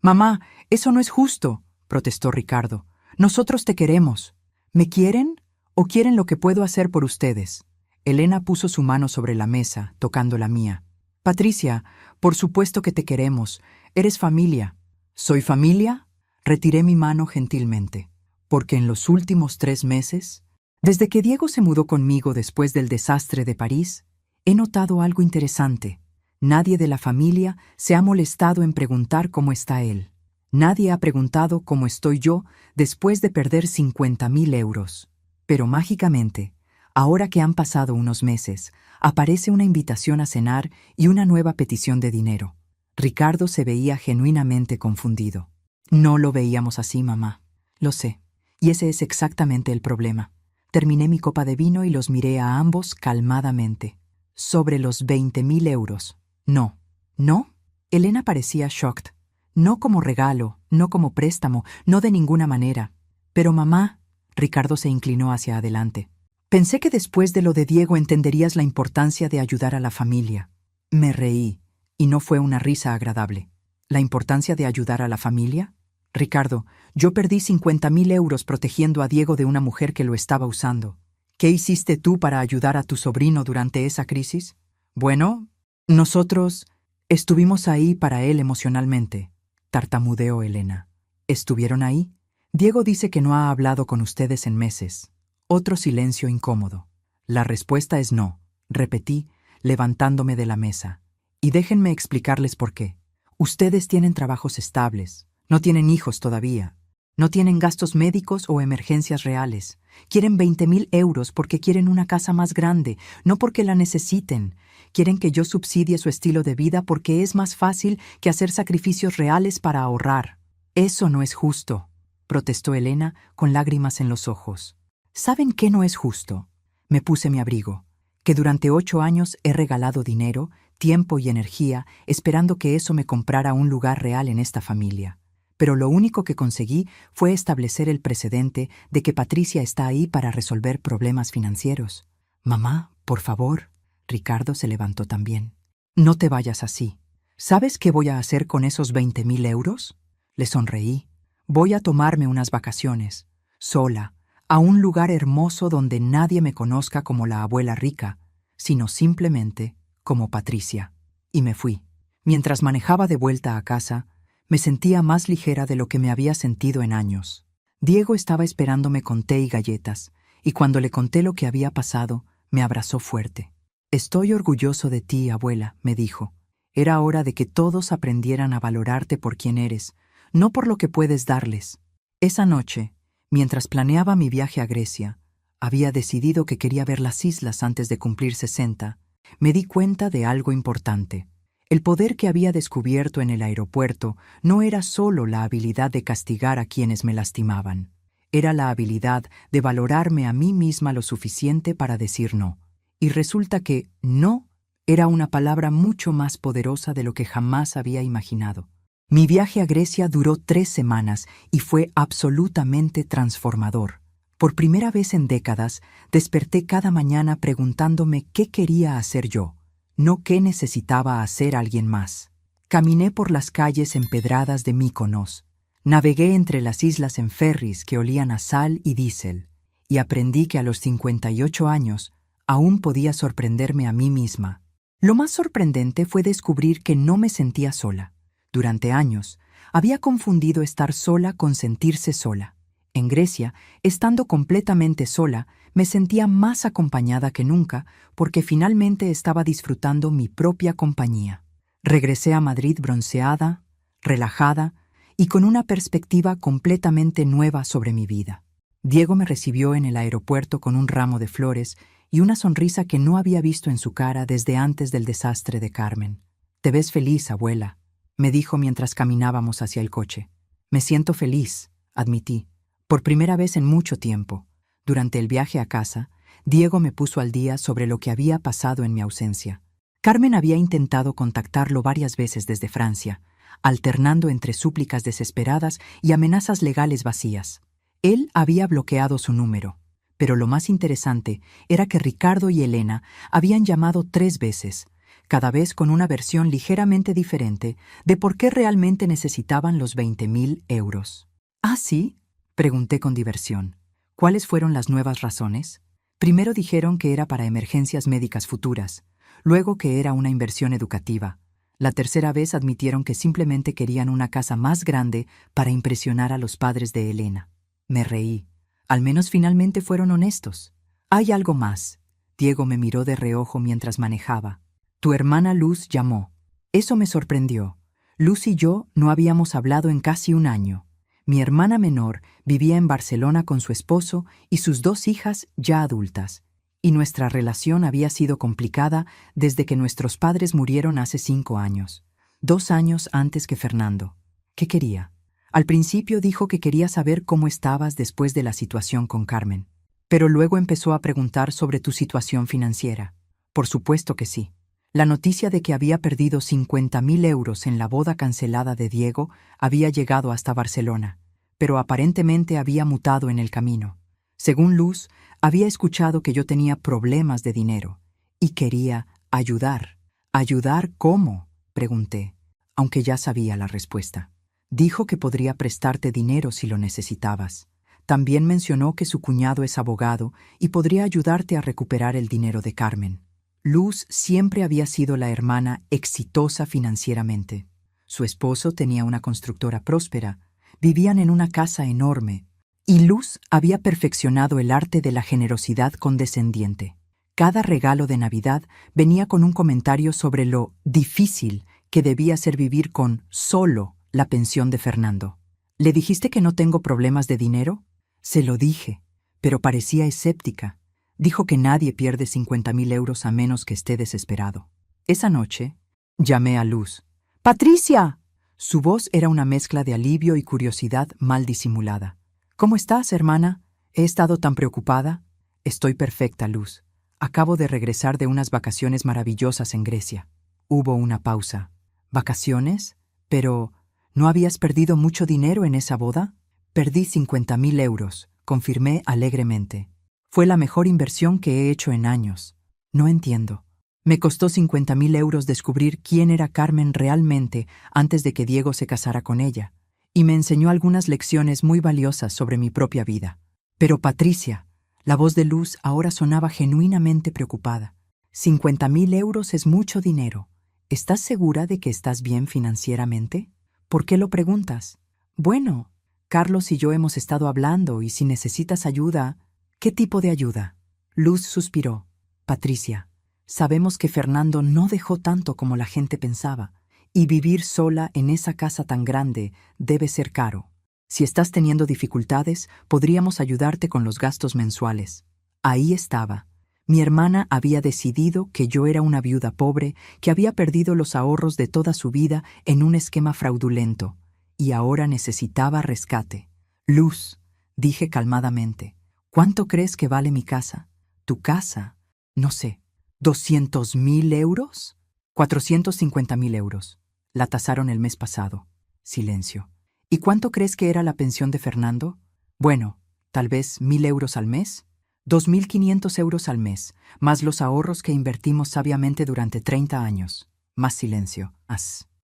Mamá, eso no es justo, protestó Ricardo. Nosotros te queremos. ¿Me quieren o quieren lo que puedo hacer por ustedes? Elena puso su mano sobre la mesa, tocando la mía. Patricia, por supuesto que te queremos. Eres familia. ¿Soy familia? Retiré mi mano gentilmente. Porque en los últimos 3 meses, desde que Diego se mudó conmigo después del desastre de París, he notado algo interesante. Nadie de la familia se ha molestado en preguntar cómo está él. Nadie ha preguntado cómo estoy yo después de perder 50.000 euros. Pero mágicamente, ahora que han pasado unos meses, aparece una invitación a cenar y una nueva petición de dinero. Ricardo se veía genuinamente confundido. No lo veíamos así, mamá. Lo sé. Y ese es exactamente el problema. Terminé mi copa de vino y los miré a ambos calmadamente. Sobre los 20.000 euros. No. ¿No? Elena parecía shocked. No como regalo, no como préstamo, no de ninguna manera. Pero mamá, Ricardo se inclinó hacia adelante. Pensé que después de lo de Diego entenderías la importancia de ayudar a la familia. Me reí, y no fue una risa agradable. ¿La importancia de ayudar a la familia? Ricardo, yo perdí 50.000 euros protegiendo a Diego de una mujer que lo estaba usando. ¿Qué hiciste tú para ayudar a tu sobrino durante esa crisis? Bueno, nosotros estuvimos ahí para él emocionalmente, tartamudeó Elena. ¿Estuvieron ahí? Diego dice que no ha hablado con ustedes en meses. Otro silencio incómodo. La respuesta es no, repetí, levantándome de la mesa. Y déjenme explicarles por qué. Ustedes tienen trabajos estables. No tienen hijos todavía. No tienen gastos médicos o emergencias reales. Quieren 20.000 euros porque quieren una casa más grande, no porque la necesiten. Quieren que yo subsidie su estilo de vida porque es más fácil que hacer sacrificios reales para ahorrar. Eso no es justo, protestó Elena con lágrimas en los ojos. ¿Saben qué no es justo? Me puse mi abrigo. Que durante 8 años he regalado dinero, tiempo y energía esperando que eso me comprara un lugar real en esta familia. Pero lo único que conseguí fue establecer el precedente de que Patricia está ahí para resolver problemas financieros. Mamá, por favor. Ricardo se levantó también. No te vayas así. ¿Sabes qué voy a hacer con esos 20.000 euros? Le sonreí. Voy a tomarme unas vacaciones, sola, a un lugar hermoso donde nadie me conozca como la abuela rica, sino simplemente como Patricia. Y me fui. Mientras manejaba de vuelta a casa, me sentía más ligera de lo que me había sentido en años. Diego estaba esperándome con té y galletas, y cuando le conté lo que había pasado, me abrazó fuerte. «Estoy orgulloso de ti, abuela», me dijo. «Era hora de que todos aprendieran a valorarte por quien eres, no por lo que puedes darles». Esa noche, mientras planeaba mi viaje a Grecia, había decidido que quería ver las islas antes de cumplir 60. Me di cuenta de algo importante. El poder que había descubierto en el aeropuerto no era solo la habilidad de castigar a quienes me lastimaban. Era la habilidad de valorarme a mí misma lo suficiente para decir no. Y resulta que no era una palabra mucho más poderosa de lo que jamás había imaginado. Mi viaje a Grecia duró 3 semanas y fue absolutamente transformador. Por primera vez en décadas, desperté cada mañana preguntándome qué quería hacer yo, no qué necesitaba hacer alguien más. Caminé por las calles empedradas de Mykonos, navegué entre las islas en ferries que olían a sal y diésel, y aprendí que a los 58 años aún podía sorprenderme a mí misma. Lo más sorprendente fue descubrir que no me sentía sola. Durante años, había confundido estar sola con sentirse sola. En Grecia, estando completamente sola, me sentía más acompañada que nunca porque finalmente estaba disfrutando mi propia compañía. Regresé a Madrid bronceada, relajada y con una perspectiva completamente nueva sobre mi vida. Diego me recibió en el aeropuerto con un ramo de flores y una sonrisa que no había visto en su cara desde antes del desastre de Carmen. «Te ves feliz, abuela», me dijo mientras caminábamos hacia el coche. «Me siento feliz», admití, por primera vez en mucho tiempo. Durante el viaje a casa, Diego me puso al día sobre lo que había pasado en mi ausencia. Carmen había intentado contactarlo varias veces desde Francia, alternando entre súplicas desesperadas y amenazas legales vacías. Él había bloqueado su número, pero lo más interesante era que Ricardo y Elena habían llamado 3 veces, cada vez con una versión ligeramente diferente de por qué realmente necesitaban los 20.000 euros. ¿Ah, sí? Pregunté con diversión. ¿Cuáles fueron las nuevas razones? Primero dijeron que era para emergencias médicas futuras, luego que era una inversión educativa. La tercera vez admitieron que simplemente querían una casa más grande para impresionar a los padres de Elena. Me reí. Al menos finalmente fueron honestos. Hay algo más. Diego me miró de reojo mientras manejaba. Tu hermana Luz llamó. Eso me sorprendió. Luz y yo no habíamos hablado en casi un año. Mi hermana menor vivía en Barcelona con su esposo y sus 2 hijas ya adultas, y nuestra relación había sido complicada desde que nuestros padres murieron hace 5 años, 2 años antes que Fernando. ¿Qué quería? Al principio dijo que quería saber cómo estabas después de la situación con Carmen, pero luego empezó a preguntar sobre tu situación financiera. Por supuesto que sí. La noticia de que había perdido 50.000 euros en la boda cancelada de Diego había llegado hasta Barcelona, pero aparentemente había mutado en el camino. Según Luz, había escuchado que yo tenía problemas de dinero y quería ayudar. ¿Ayudar cómo?, pregunté, aunque ya sabía la respuesta. Dijo que podría prestarte dinero si lo necesitabas. También mencionó que su cuñado es abogado y podría ayudarte a recuperar el dinero de Carmen. Luz siempre había sido la hermana exitosa financieramente. Su esposo tenía una constructora próspera, vivían en una casa enorme, y Luz había perfeccionado el arte de la generosidad condescendiente. Cada regalo de Navidad venía con un comentario sobre lo difícil que debía ser vivir con solo la pensión de Fernando. ¿Le dijiste que no tengo problemas de dinero? Se lo dije, pero parecía escéptica. Dijo que nadie pierde 50.000 euros a menos que esté desesperado. Esa noche, llamé a Luz. ¡Patricia! Su voz era una mezcla de alivio y curiosidad mal disimulada. ¿Cómo estás, hermana? ¿He estado tan preocupada? Estoy perfecta, Luz. Acabo de regresar de unas vacaciones maravillosas en Grecia. Hubo una pausa. ¿Vacaciones? Pero, ¿no habías perdido mucho dinero en esa boda? Perdí 50.000 euros, confirmé alegremente. Fue la mejor inversión que he hecho en años. No entiendo. Me costó 50.000 euros descubrir quién era Carmen realmente antes de que Diego se casara con ella, y me enseñó algunas lecciones muy valiosas sobre mi propia vida. Pero Patricia, la voz de Luz ahora sonaba genuinamente preocupada. 50.000 euros es mucho dinero. ¿Estás segura de que estás bien financieramente? ¿Por qué lo preguntas? Bueno, Carlos y yo hemos estado hablando y si necesitas ayuda... ¿Qué tipo de ayuda? Luz suspiró. Patricia, sabemos que Fernando no dejó tanto como la gente pensaba, y vivir sola en esa casa tan grande debe ser caro. Si estás teniendo dificultades, podríamos ayudarte con los gastos mensuales. Ahí estaba. Mi hermana había decidido que yo era una viuda pobre que había perdido los ahorros de toda su vida en un esquema fraudulento, y ahora necesitaba rescate. Luz, dije calmadamente. ¿Cuánto crees que vale mi casa? ¿Tu casa? No sé. ¿200.000 euros? 450.000 euros. La tasaron el mes pasado. Silencio. ¿Y cuánto crees que era la pensión de Fernando? Bueno, tal vez 1.000 euros al mes. 2.500 euros al mes, más los ahorros que invertimos sabiamente durante 30 años. Más silencio.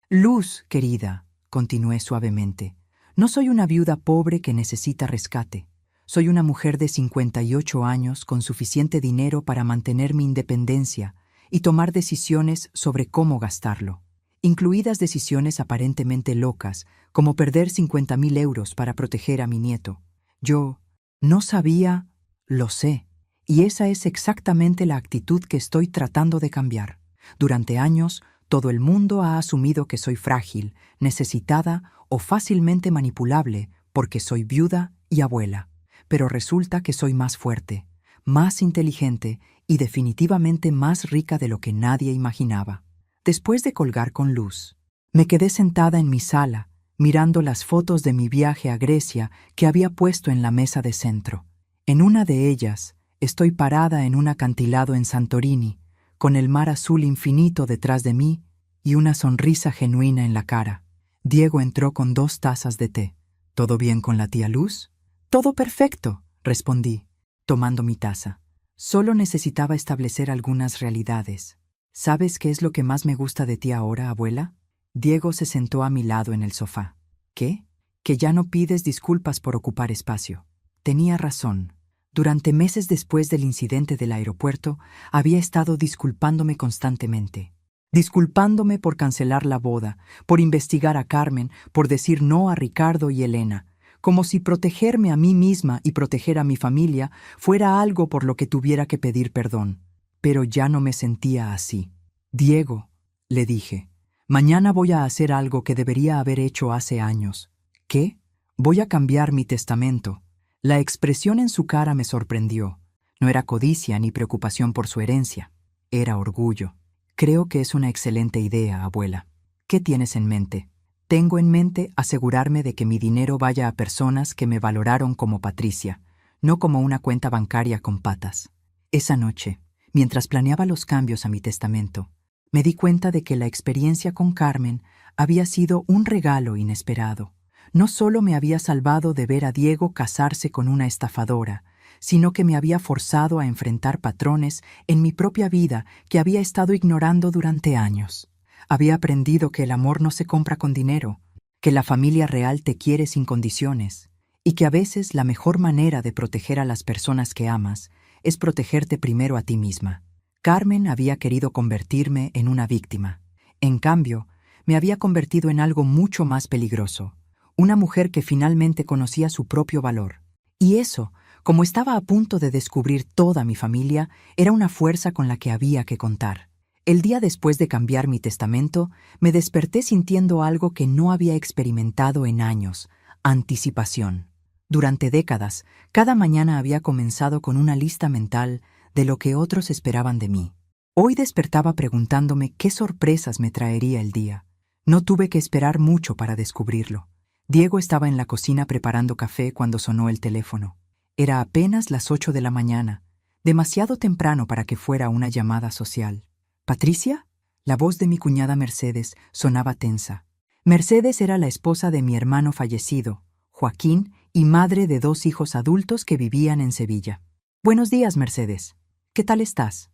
Luz, querida, continué suavemente. No soy una viuda pobre que necesita rescate. Soy una mujer de 58 años con suficiente dinero para mantener mi independencia y tomar decisiones sobre cómo gastarlo, incluidas decisiones aparentemente locas, como perder 50.000 euros para proteger a mi nieto. Yo no sabía, lo sé, y esa es exactamente la actitud que estoy tratando de cambiar. Durante años, todo el mundo ha asumido que soy frágil, necesitada o fácilmente manipulable porque soy viuda y abuela. Pero resulta que soy más fuerte, más inteligente y definitivamente más rica de lo que nadie imaginaba. Después de colgar con Luz, me quedé sentada en mi sala, mirando las fotos de mi viaje a Grecia que había puesto en la mesa de centro. En una de ellas, estoy parada en un acantilado en Santorini, con el mar azul infinito detrás de mí y una sonrisa genuina en la cara. Diego entró con 2 tazas de té. ¿Todo bien con la tía Luz? Todo perfecto, respondí, tomando mi taza. Solo necesitaba establecer algunas realidades. ¿Sabes qué es lo que más me gusta de ti ahora, abuela? Diego se sentó a mi lado en el sofá. ¿Qué? Que ya no pides disculpas por ocupar espacio. Tenía razón. Durante meses después del incidente del aeropuerto, había estado disculpándome constantemente. Disculpándome por cancelar la boda, por investigar a Carmen, por decir no a Ricardo y Elena, como si protegerme a mí misma y proteger a mi familia fuera algo por lo que tuviera que pedir perdón. Pero ya no me sentía así. Diego, le dije, mañana voy a hacer algo que debería haber hecho hace años. ¿Qué? Voy a cambiar mi testamento. La expresión en su cara me sorprendió. No era codicia ni preocupación por su herencia. Era orgullo. Creo que es una excelente idea, abuela. ¿Qué tienes en mente? Tengo en mente asegurarme de que mi dinero vaya a personas que me valoraron como Patricia, no como una cuenta bancaria con patas. Esa noche, mientras planeaba los cambios a mi testamento, me di cuenta de que la experiencia con Carmen había sido un regalo inesperado. No solo me había salvado de ver a Diego casarse con una estafadora, sino que me había forzado a enfrentar patrones en mi propia vida que había estado ignorando durante años. Había aprendido que el amor no se compra con dinero, que la familia real te quiere sin condiciones, y que a veces la mejor manera de proteger a las personas que amas es protegerte primero a ti misma. Carmen había querido convertirme en una víctima. En cambio, me había convertido en algo mucho más peligroso, una mujer que finalmente conocía su propio valor. Y eso, como estaba a punto de descubrir toda mi familia, era una fuerza con la que había que contar. El día después de cambiar mi testamento, me desperté sintiendo algo que no había experimentado en años: anticipación. Durante décadas, cada mañana había comenzado con una lista mental de lo que otros esperaban de mí. Hoy despertaba preguntándome qué sorpresas me traería el día. No tuve que esperar mucho para descubrirlo. Diego estaba en la cocina preparando café cuando sonó el teléfono. Era apenas las 8 de la mañana, demasiado temprano para que fuera una llamada social. ¿Patricia? La voz de mi cuñada Mercedes sonaba tensa. Mercedes era la esposa de mi hermano fallecido, Joaquín, y madre de 2 hijos adultos que vivían en Sevilla. Buenos días, Mercedes. ¿Qué tal estás?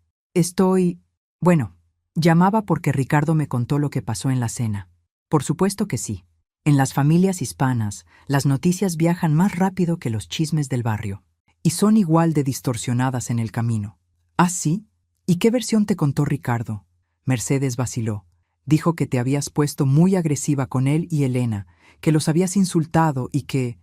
Bueno, llamaba porque Ricardo me contó lo que pasó en la cena. Por supuesto que sí. En las familias hispanas, las noticias viajan más rápido que los chismes del barrio, y son igual de distorsionadas en el camino. ¿Ah, sí? ¿Y qué versión te contó Ricardo? Mercedes vaciló. Dijo que te habías puesto muy agresiva con él y Elena, que los habías insultado y que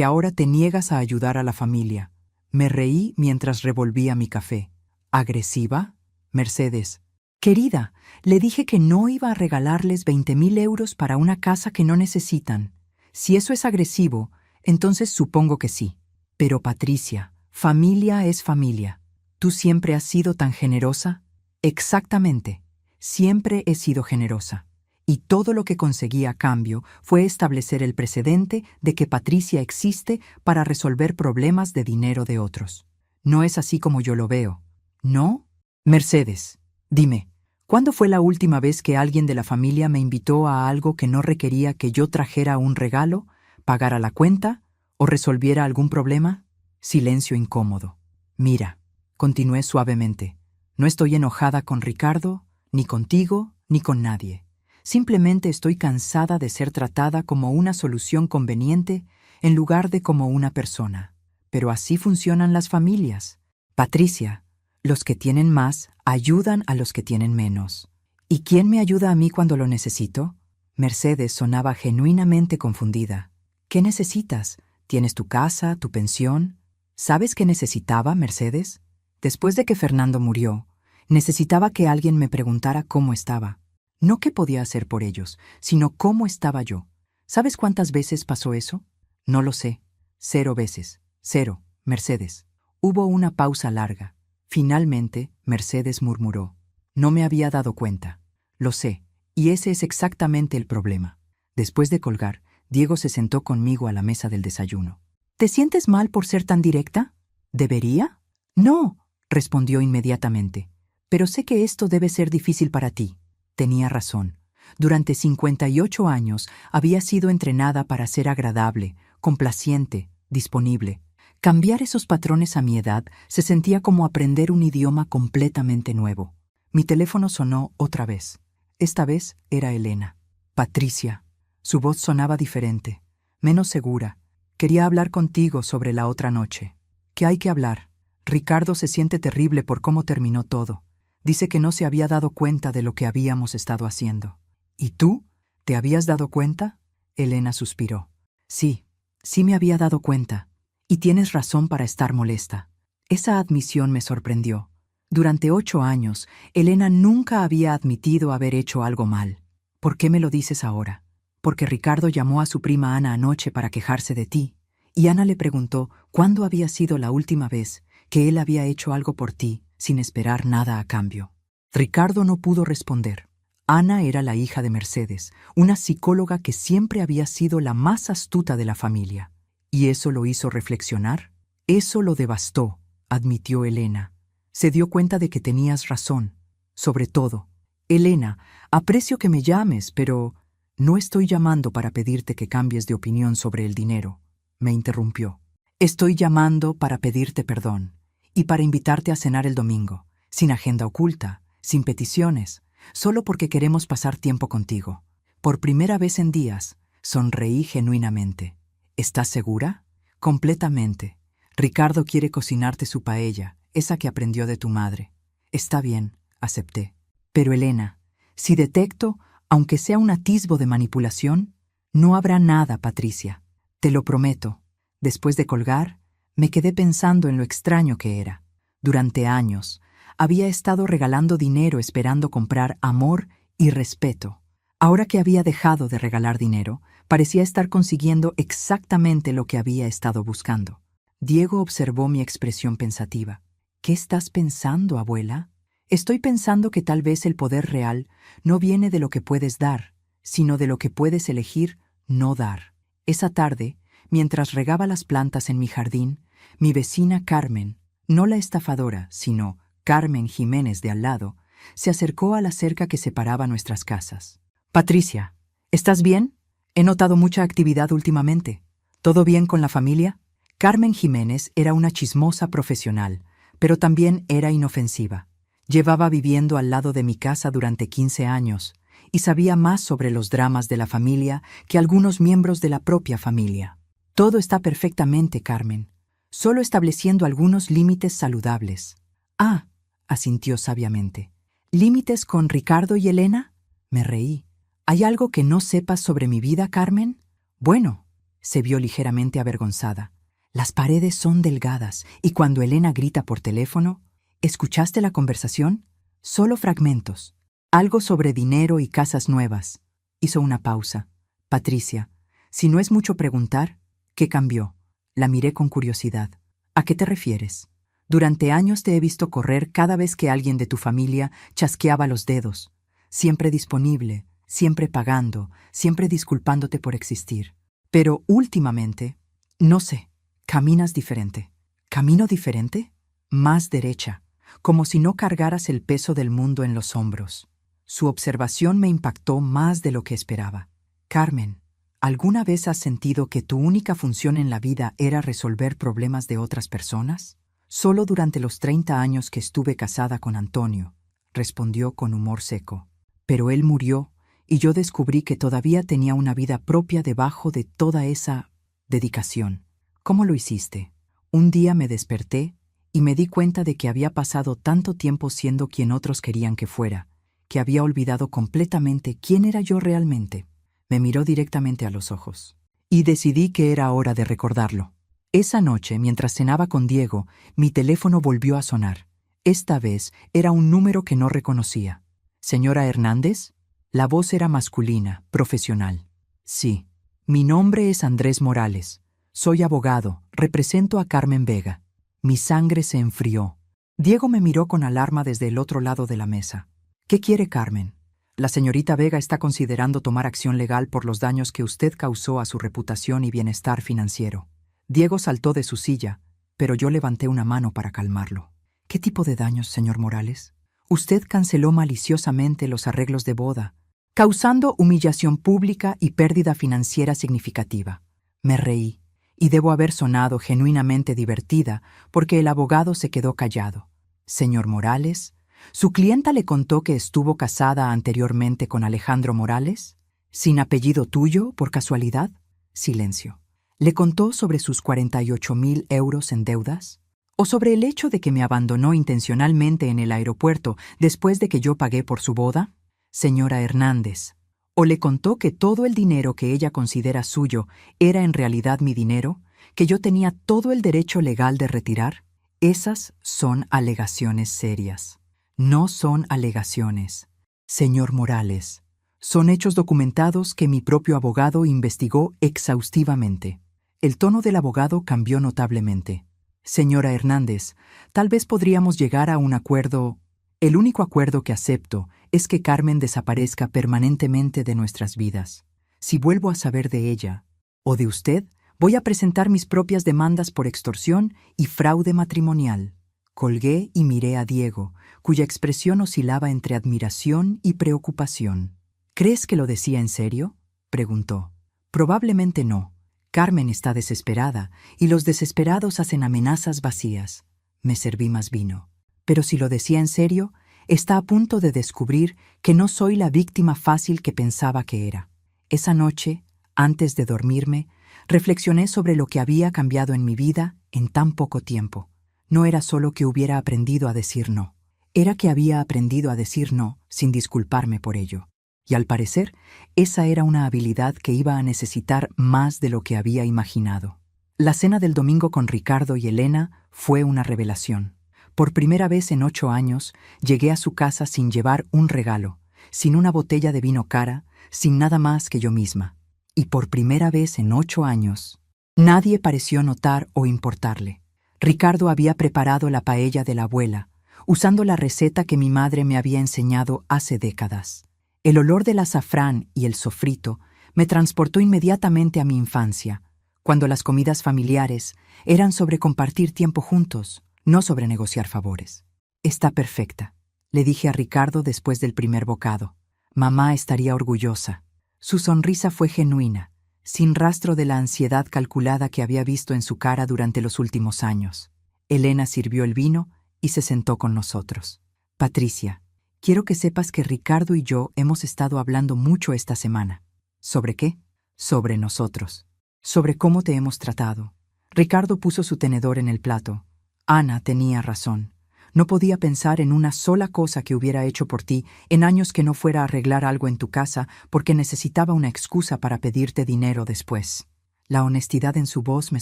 ahora te niegas a ayudar a la familia. Me reí mientras revolvía mi café. ¿Agresiva? Mercedes. Querida, le dije que no iba a regalarles 20.000 euros para una casa que no necesitan. Si eso es agresivo, entonces supongo que sí. Pero Patricia, familia es familia. ¿Tú siempre has sido tan generosa? Exactamente. Siempre he sido generosa. Y todo lo que conseguí a cambio fue establecer el precedente de que Patricia existe para resolver problemas de dinero de otros. No es así como yo lo veo. ¿No? Mercedes, dime, ¿cuándo fue la última vez que alguien de la familia me invitó a algo que no requería que yo trajera un regalo, pagara la cuenta o resolviera algún problema? Silencio incómodo. Mira, continué suavemente, no estoy enojada con Ricardo, ni contigo, ni con nadie. Simplemente estoy cansada de ser tratada como una solución conveniente en lugar de como una persona. Pero así funcionan las familias. Patricia, los que tienen más ayudan a los que tienen menos. ¿Y quién me ayuda a mí cuando lo necesito? Mercedes sonaba genuinamente confundida. ¿Qué necesitas? ¿Tienes tu casa, tu pensión? ¿Sabes qué necesitaba, Mercedes? Después de que Fernando murió, necesitaba que alguien me preguntara cómo estaba. No qué podía hacer por ellos, sino cómo estaba yo. ¿Sabes cuántas veces pasó eso? No lo sé. 0 veces. 0, Mercedes. Hubo una pausa larga. Finalmente, Mercedes murmuró. No me había dado cuenta. Lo sé, y ese es exactamente el problema. Después de colgar, Diego se sentó conmigo a la mesa del desayuno. ¿Te sientes mal por ser tan directa? ¿Debería? No, respondió inmediatamente. Pero sé que esto debe ser difícil para ti. Tenía razón. Durante 58 años había sido entrenada para ser agradable, complaciente, disponible. Cambiar esos patrones a mi edad se sentía como aprender un idioma completamente nuevo. Mi teléfono sonó otra vez. Esta vez era Elena. Patricia. Su voz sonaba diferente, menos segura. Quería hablar contigo sobre la otra noche. ¿Qué hay que hablar? Ricardo se siente terrible por cómo terminó todo. Dice que no se había dado cuenta de lo que habíamos estado haciendo. ¿Y tú? ¿Te habías dado cuenta? Elena suspiró. Sí, sí me había dado cuenta. Y tienes razón para estar molesta. Esa admisión me sorprendió. Durante 8 años, Elena nunca había admitido haber hecho algo mal. ¿Por qué me lo dices ahora? Porque Ricardo llamó a su prima Ana anoche para quejarse de ti, y Ana le preguntó cuándo había sido la última vez que él había hecho algo por ti sin esperar nada a cambio. Ricardo no pudo responder. Ana era la hija de Mercedes, una psicóloga que siempre había sido la más astuta de la familia. ¿Y eso lo hizo reflexionar? Eso lo devastó, admitió Elena. Se dio cuenta de que tenías razón. Sobre todo, Elena, aprecio que me llames, pero no estoy llamando para pedirte que cambies de opinión sobre el dinero, me interrumpió. Estoy llamando para pedirte perdón y para invitarte a cenar el domingo, sin agenda oculta, sin peticiones, solo porque queremos pasar tiempo contigo. Por primera vez en días, sonreí genuinamente. ¿Estás segura? Completamente. Ricardo quiere cocinarte su paella, esa que aprendió de tu madre. Está bien, acepté. Pero Elena, si detecto, aunque sea un atisbo de manipulación, no habrá nada, Patricia. Te lo prometo. Después de colgar, me quedé pensando en lo extraño que era. Durante años, había estado regalando dinero esperando comprar amor y respeto. Ahora que había dejado de regalar dinero, parecía estar consiguiendo exactamente lo que había estado buscando. Diego observó mi expresión pensativa. ¿Qué estás pensando, abuela? Estoy pensando que tal vez el poder real no viene de lo que puedes dar, sino de lo que puedes elegir no dar. Esa tarde, mientras regaba las plantas en mi jardín, mi vecina Carmen, no la estafadora, sino Carmen Jiménez de al lado, se acercó a la cerca que separaba nuestras casas. Patricia, ¿estás bien? He notado mucha actividad últimamente. ¿Todo bien con la familia? Carmen Jiménez era una chismosa profesional, pero también era inofensiva. Llevaba viviendo al lado de mi casa durante 15 años y sabía más sobre los dramas de la familia que algunos miembros de la propia familia. Todo está perfectamente, Carmen, solo estableciendo algunos límites saludables. Ah, asintió sabiamente. ¿Límites con Ricardo y Elena? Me reí. ¿Hay algo que no sepas sobre mi vida, Carmen? Bueno, se vio ligeramente avergonzada. Las paredes son delgadas y cuando Elena grita por teléfono, ¿escuchaste la conversación? Solo fragmentos. Algo sobre dinero y casas nuevas. Hizo una pausa. Patricia, si no es mucho preguntar, ¿qué cambió? La miré con curiosidad. ¿A qué te refieres? Durante años te he visto correr cada vez que alguien de tu familia chasqueaba los dedos. Siempre disponible, siempre pagando, siempre disculpándote por existir. Pero últimamente, no sé, caminas diferente. ¿Camino diferente? Más derecha, como si no cargaras el peso del mundo en los hombros. Su observación me impactó más de lo que esperaba. Carmen, ¿alguna vez has sentido que tu única función en la vida era resolver problemas de otras personas? Solo durante los 30 años que estuve casada con Antonio, respondió con humor seco. Pero él murió y yo descubrí que todavía tenía una vida propia debajo de toda esa dedicación. ¿Cómo lo hiciste? Un día me desperté y me di cuenta de que había pasado tanto tiempo siendo quien otros querían que fuera, que había olvidado completamente quién era yo realmente. Me miró directamente a los ojos. Y decidí que era hora de recordarlo. Esa noche, mientras cenaba con Diego, mi teléfono volvió a sonar. Esta vez era un número que no reconocía. ¿Señora Hernández? La voz era masculina, profesional. Sí. Mi nombre es Andrés Morales. Soy abogado, represento a Carmen Vega. Mi sangre se enfrió. Diego me miró con alarma desde el otro lado de la mesa. ¿Qué quiere Carmen? La señorita Vega está considerando tomar acción legal por los daños que usted causó a su reputación y bienestar financiero. Diego saltó de su silla, pero yo levanté una mano para calmarlo. ¿Qué tipo de daños, señor Morales? Usted canceló maliciosamente los arreglos de boda, causando humillación pública y pérdida financiera significativa. Me reí, y debo haber sonado genuinamente divertida porque el abogado se quedó callado. Señor Morales, ¿Su clienta le contó que estuvo casada anteriormente con Alejandro Morales? ¿Sin apellido tuyo, por casualidad? Silencio. ¿Le contó sobre sus 48.000 euros en deudas? ¿O sobre el hecho de que me abandonó intencionalmente en el aeropuerto después de que yo pagué por su boda? Señora Hernández. ¿O le contó que todo el dinero que ella considera suyo era en realidad mi dinero, que yo tenía todo el derecho legal de retirar? Esas son alegaciones serias. No son alegaciones, señor Morales. Son hechos documentados que mi propio abogado investigó exhaustivamente. El tono del abogado cambió notablemente. Señora Hernández, tal vez podríamos llegar a un acuerdo. El único acuerdo que acepto es que Carmen desaparezca permanentemente de nuestras vidas. Si vuelvo a saber de ella o de usted, voy a presentar mis propias demandas por extorsión y fraude matrimonial. Colgué y miré a Diego, cuya expresión oscilaba entre admiración y preocupación. ¿Crees que lo decía en serio?, preguntó. Probablemente no. Carmen está desesperada, y los desesperados hacen amenazas vacías. Me serví más vino. Pero si lo decía en serio, está a punto de descubrir que no soy la víctima fácil que pensaba que era. Esa noche, antes de dormirme, reflexioné sobre lo que había cambiado en mi vida en tan poco tiempo. No era solo que hubiera aprendido a decir no. Era que había aprendido a decir no sin disculparme por ello. Y al parecer, esa era una habilidad que iba a necesitar más de lo que había imaginado. La cena del domingo con Ricardo y Elena fue una revelación. Por primera vez en 8 años, llegué a su casa sin llevar un regalo, sin una botella de vino cara, sin nada más que yo misma. Y por primera vez en 8 años, nadie pareció notar o importarle. Ricardo había preparado la paella de la abuela, usando la receta que mi madre me había enseñado hace décadas. El olor del azafrán y el sofrito me transportó inmediatamente a mi infancia, cuando las comidas familiares eran sobre compartir tiempo juntos, no sobre negociar favores. Está perfecta, le dije a Ricardo después del primer bocado. Mamá estaría orgullosa. Su sonrisa fue genuina, sin rastro de la ansiedad calculada que había visto en su cara durante los últimos años. Elena sirvió el vino y se sentó con nosotros. Patricia, quiero que sepas que Ricardo y yo hemos estado hablando mucho esta semana. ¿Sobre qué? Sobre nosotros. Sobre cómo te hemos tratado. Ricardo puso su tenedor en el plato. Ana tenía razón. No podía pensar en una sola cosa que hubiera hecho por ti en años que no fuera a arreglar algo en tu casa porque necesitaba una excusa para pedirte dinero después. La honestidad en su voz me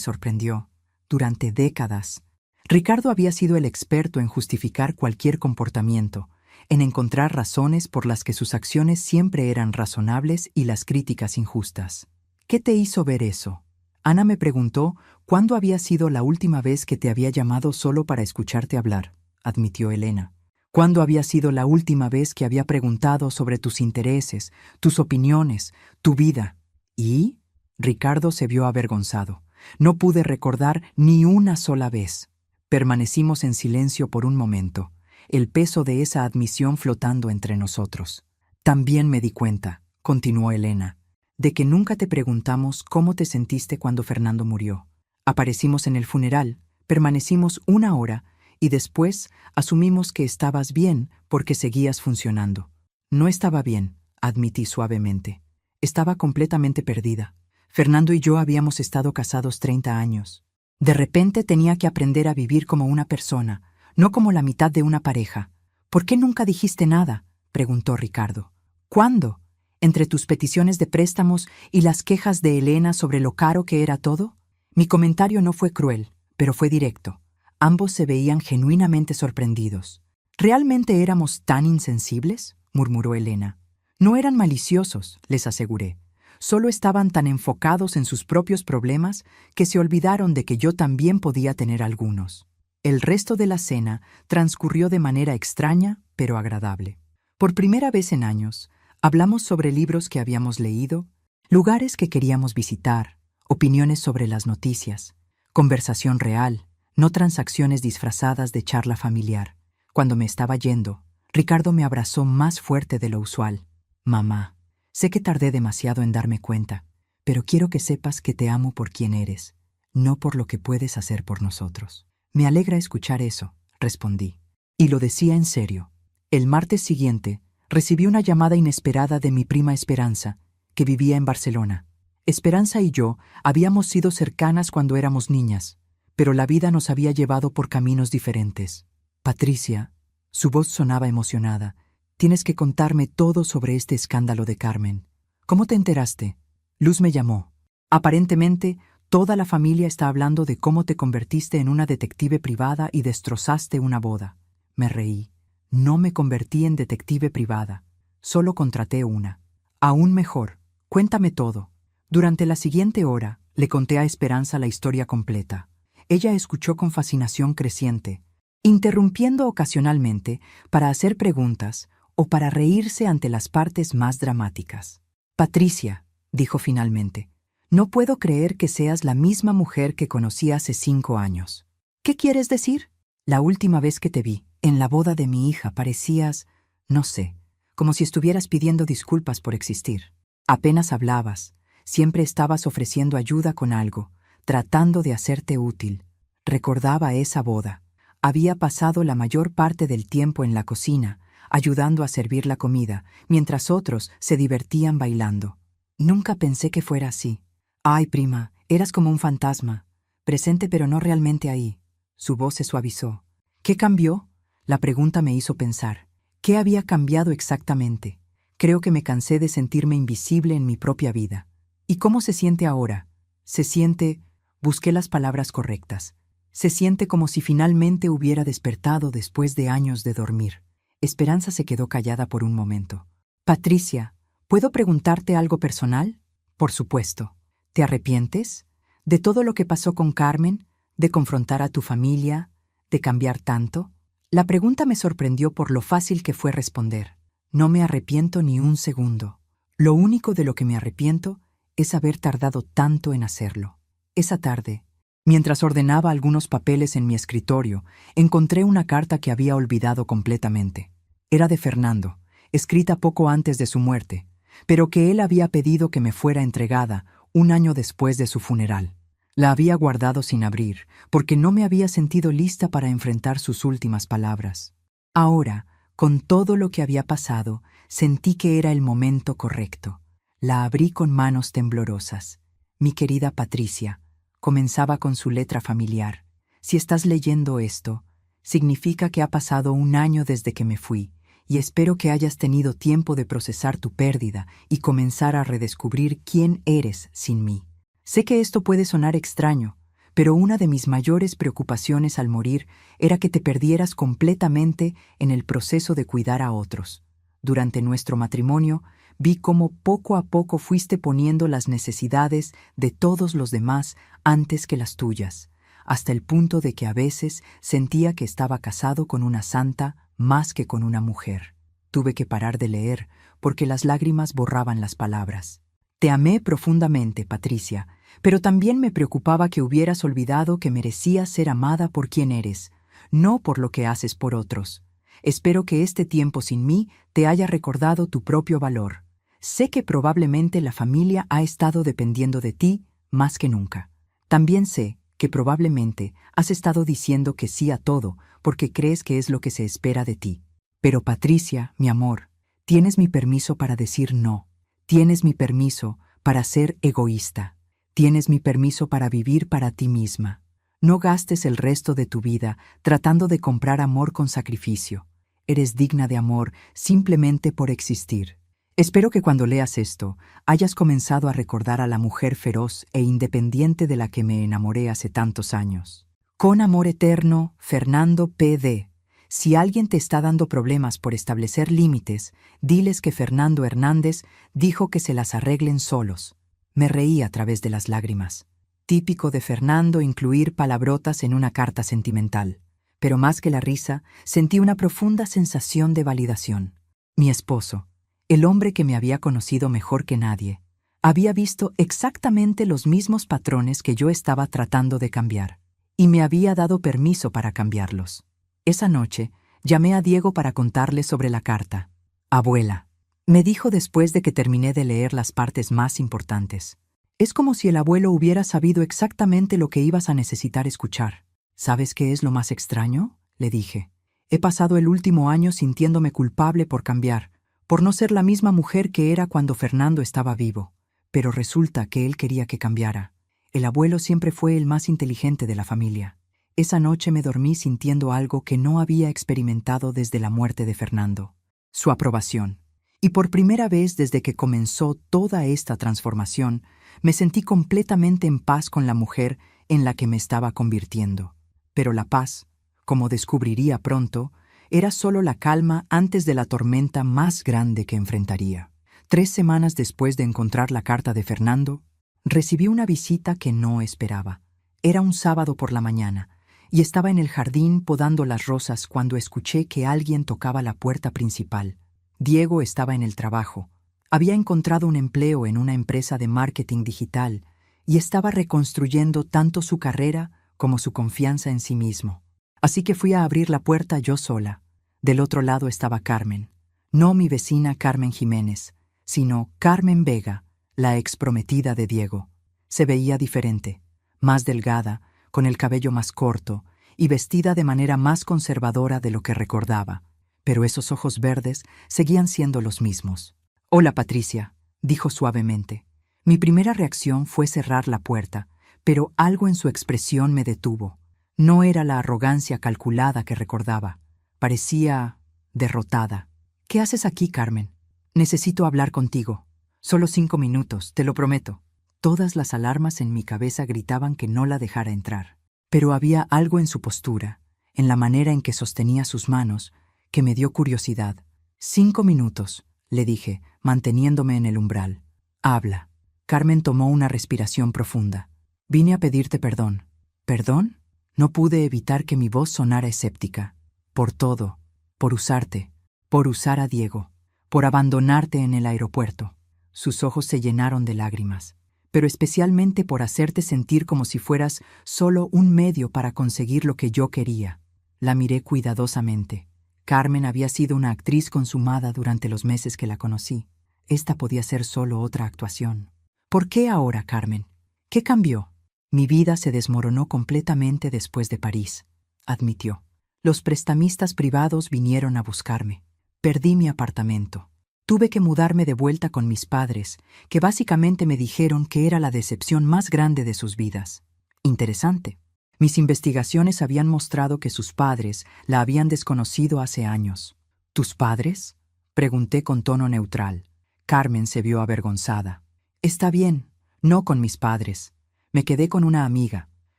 sorprendió. Durante décadas, Ricardo había sido el experto en justificar cualquier comportamiento, en encontrar razones por las que sus acciones siempre eran razonables y las críticas injustas. ¿Qué te hizo ver eso? Ana me preguntó cuándo había sido la última vez que te había llamado solo para escucharte hablar, admitió Elena. ¿Cuándo había sido la última vez que había preguntado sobre tus intereses, tus opiniones, tu vida? ¿Y? Ricardo se vio avergonzado. No pude recordar ni una sola vez. Permanecimos en silencio por un momento, el peso de esa admisión flotando entre nosotros. También me di cuenta, continuó Elena, de que nunca te preguntamos cómo te sentiste cuando Fernando murió. Aparecimos en el funeral, permanecimos 1 hora y después asumimos que estabas bien porque seguías funcionando. No estaba bien, admití suavemente. Estaba completamente perdida. Fernando y yo habíamos estado casados 30 años. De repente tenía que aprender a vivir como una persona, no como la mitad de una pareja. ¿Por qué nunca dijiste nada?, preguntó Ricardo. ¿Cuándo? ¿Entre tus peticiones de préstamos y las quejas de Elena sobre lo caro que era todo? Mi comentario no fue cruel, pero fue directo. Ambos se veían genuinamente sorprendidos. ¿Realmente éramos tan insensibles?, murmuró Elena. No eran maliciosos, les aseguré. Solo estaban tan enfocados en sus propios problemas que se olvidaron de que yo también podía tener algunos. El resto de la cena transcurrió de manera extraña, pero agradable. Por primera vez en años, hablamos sobre libros que habíamos leído, lugares que queríamos visitar, opiniones sobre las noticias, conversación real, no transacciones disfrazadas de charla familiar. Cuando me estaba yendo, Ricardo me abrazó más fuerte de lo usual. Mamá, sé que tardé demasiado en darme cuenta, pero quiero que sepas que te amo por quien eres, no por lo que puedes hacer por nosotros. Me alegra escuchar eso, respondí. Y lo decía en serio. El martes siguiente, recibí una llamada inesperada de mi prima Esperanza, que vivía en Barcelona. Esperanza y yo habíamos sido cercanas cuando éramos niñas, pero la vida nos había llevado por caminos diferentes. Patricia, su voz sonaba emocionada, tienes que contarme todo sobre este escándalo de Carmen. ¿Cómo te enteraste? Luz me llamó. Aparentemente, toda la familia está hablando de cómo te convertiste en una detective privada y destrozaste una boda. Me reí. No me convertí en detective privada. Solo contraté una. Aún mejor. Cuéntame todo. Durante la siguiente hora, le conté a Esperanza la historia completa. Ella escuchó con fascinación creciente, interrumpiendo ocasionalmente para hacer preguntas o para reírse ante las partes más dramáticas. Patricia, dijo finalmente, no puedo creer que seas la misma mujer que conocí hace 5 años. ¿Qué quieres decir? La última vez que te vi, en la boda de mi hija, parecías, no sé, como si estuvieras pidiendo disculpas por existir. Apenas hablabas, siempre estabas ofreciendo ayuda con algo, tratando de hacerte útil. Recordaba esa boda. Había pasado la mayor parte del tiempo en la cocina, ayudando a servir la comida, mientras otros se divertían bailando. Nunca pensé que fuera así. Ay, prima, eras como un fantasma, presente pero no realmente ahí. Su voz se suavizó. ¿Qué cambió? La pregunta me hizo pensar. ¿Qué había cambiado exactamente? Creo que me cansé de sentirme invisible en mi propia vida. ¿Y cómo se siente ahora? Se siente... Busqué las palabras correctas. Se siente como si finalmente hubiera despertado después de años de dormir. Esperanza se quedó callada por un momento. Patricia, ¿puedo preguntarte algo personal? Por supuesto. ¿Te arrepientes? ¿De todo lo que pasó con Carmen? ¿De confrontar a tu familia? ¿De cambiar tanto? La pregunta me sorprendió por lo fácil que fue responder. No me arrepiento ni un segundo. Lo único de lo que me arrepiento es haber tardado tanto en hacerlo. Esa tarde, mientras ordenaba algunos papeles en mi escritorio, encontré una carta que había olvidado completamente. Era de Fernando, escrita poco antes de su muerte, pero que él había pedido que me fuera entregada 1 año después de su funeral. La había guardado sin abrir, porque no me había sentido lista para enfrentar sus últimas palabras. Ahora, con todo lo que había pasado, sentí que era el momento correcto. La abrí con manos temblorosas. Mi querida Patricia, comenzaba con su letra familiar. Si estás leyendo esto, significa que ha pasado 1 año desde que me fui, y espero que hayas tenido tiempo de procesar tu pérdida y comenzar a redescubrir quién eres sin mí. Sé que esto puede sonar extraño, pero una de mis mayores preocupaciones al morir era que te perdieras completamente en el proceso de cuidar a otros. Durante nuestro matrimonio, vi cómo poco a poco fuiste poniendo las necesidades de todos los demás antes que las tuyas, hasta el punto de que a veces sentía que estaba casado con una santa más que con una mujer. Tuve que parar de leer porque las lágrimas borraban las palabras. Te amé profundamente, Patricia, pero también me preocupaba que hubieras olvidado que merecías ser amada por quien eres, no por lo que haces por otros. Espero que este tiempo sin mí te haya recordado tu propio valor. Sé que probablemente la familia ha estado dependiendo de ti más que nunca. También sé que probablemente has estado diciendo que sí a todo porque crees que es lo que se espera de ti. Pero Patricia, mi amor, tienes mi permiso para decir no. Tienes mi permiso para ser egoísta. Tienes mi permiso para vivir para ti misma. No gastes el resto de tu vida tratando de comprar amor con sacrificio. Eres digna de amor simplemente por existir. Espero que cuando leas esto, hayas comenzado a recordar a la mujer feroz e independiente de la que me enamoré hace tantos años. Con amor eterno, Fernando P.D. Si alguien te está dando problemas por establecer límites, diles que Fernando Hernández dijo que se las arreglen solos. Me reí a través de las lágrimas. Típico de Fernando incluir palabrotas en una carta sentimental. Pero más que la risa, sentí una profunda sensación de validación. Mi esposo, el hombre que me había conocido mejor que nadie, había visto exactamente los mismos patrones que yo estaba tratando de cambiar, y me había dado permiso para cambiarlos. Esa noche, llamé a Diego para contarle sobre la carta. Abuela, me dijo después de que terminé de leer las partes más importantes. Es como si el abuelo hubiera sabido exactamente lo que ibas a necesitar escuchar. ¿Sabes qué es lo más extraño?, le dije. He pasado el último año sintiéndome culpable por cambiar, por no ser la misma mujer que era cuando Fernando estaba vivo. Pero resulta que él quería que cambiara. El abuelo siempre fue el más inteligente de la familia. Esa noche me dormí sintiendo algo que no había experimentado desde la muerte de Fernando: su aprobación. Y por primera vez desde que comenzó toda esta transformación, me sentí completamente en paz con la mujer en la que me estaba convirtiendo. Pero la paz, como descubriría pronto, era solo la calma antes de la tormenta más grande que enfrentaría. 3 semanas después de encontrar la carta de Fernando, recibí una visita que no esperaba. Era un sábado por la mañana, y estaba en el jardín podando las rosas cuando escuché que alguien tocaba la puerta principal. Diego estaba en el trabajo. Había encontrado un empleo en una empresa de marketing digital y estaba reconstruyendo tanto su carrera como su confianza en sí mismo. Así que fui a abrir la puerta yo sola. Del otro lado estaba Carmen. No mi vecina Carmen Jiménez, sino Carmen Vega, la exprometida de Diego. Se veía diferente, más delgada, con el cabello más corto y vestida de manera más conservadora de lo que recordaba. Pero esos ojos verdes seguían siendo los mismos. «Hola, Patricia», dijo suavemente. Mi primera reacción fue cerrar la puerta, pero algo en su expresión me detuvo. No era la arrogancia calculada que recordaba. Parecía derrotada. «¿Qué haces aquí, Carmen? Necesito hablar contigo. Solo 5 minutos, te lo prometo». Todas las alarmas en mi cabeza gritaban que no la dejara entrar. Pero había algo en su postura, en la manera en que sostenía sus manos, que me dio curiosidad. 5 minutos, le dije, manteniéndome en el umbral. Habla. Carmen tomó una respiración profunda. Vine a pedirte perdón. ¿Perdón? No pude evitar que mi voz sonara escéptica. Por todo. Por usarte. Por usar a Diego. Por abandonarte en el aeropuerto. Sus ojos se llenaron de lágrimas. Pero especialmente por hacerte sentir como si fueras solo un medio para conseguir lo que yo quería. La miré cuidadosamente. Carmen había sido una actriz consumada durante los meses que la conocí. Esta podía ser solo otra actuación. ¿Por qué ahora, Carmen? ¿Qué cambió? Mi vida se desmoronó completamente después de París, admitió. Los prestamistas privados vinieron a buscarme. Perdí mi apartamento. Tuve que mudarme de vuelta con mis padres, que básicamente me dijeron que era la decepción más grande de sus vidas. Interesante. Mis investigaciones habían mostrado que sus padres la habían desconocido hace años. ¿Tus padres?, pregunté con tono neutral. Carmen se vio avergonzada. Está bien, no con mis padres. Me quedé con una amiga.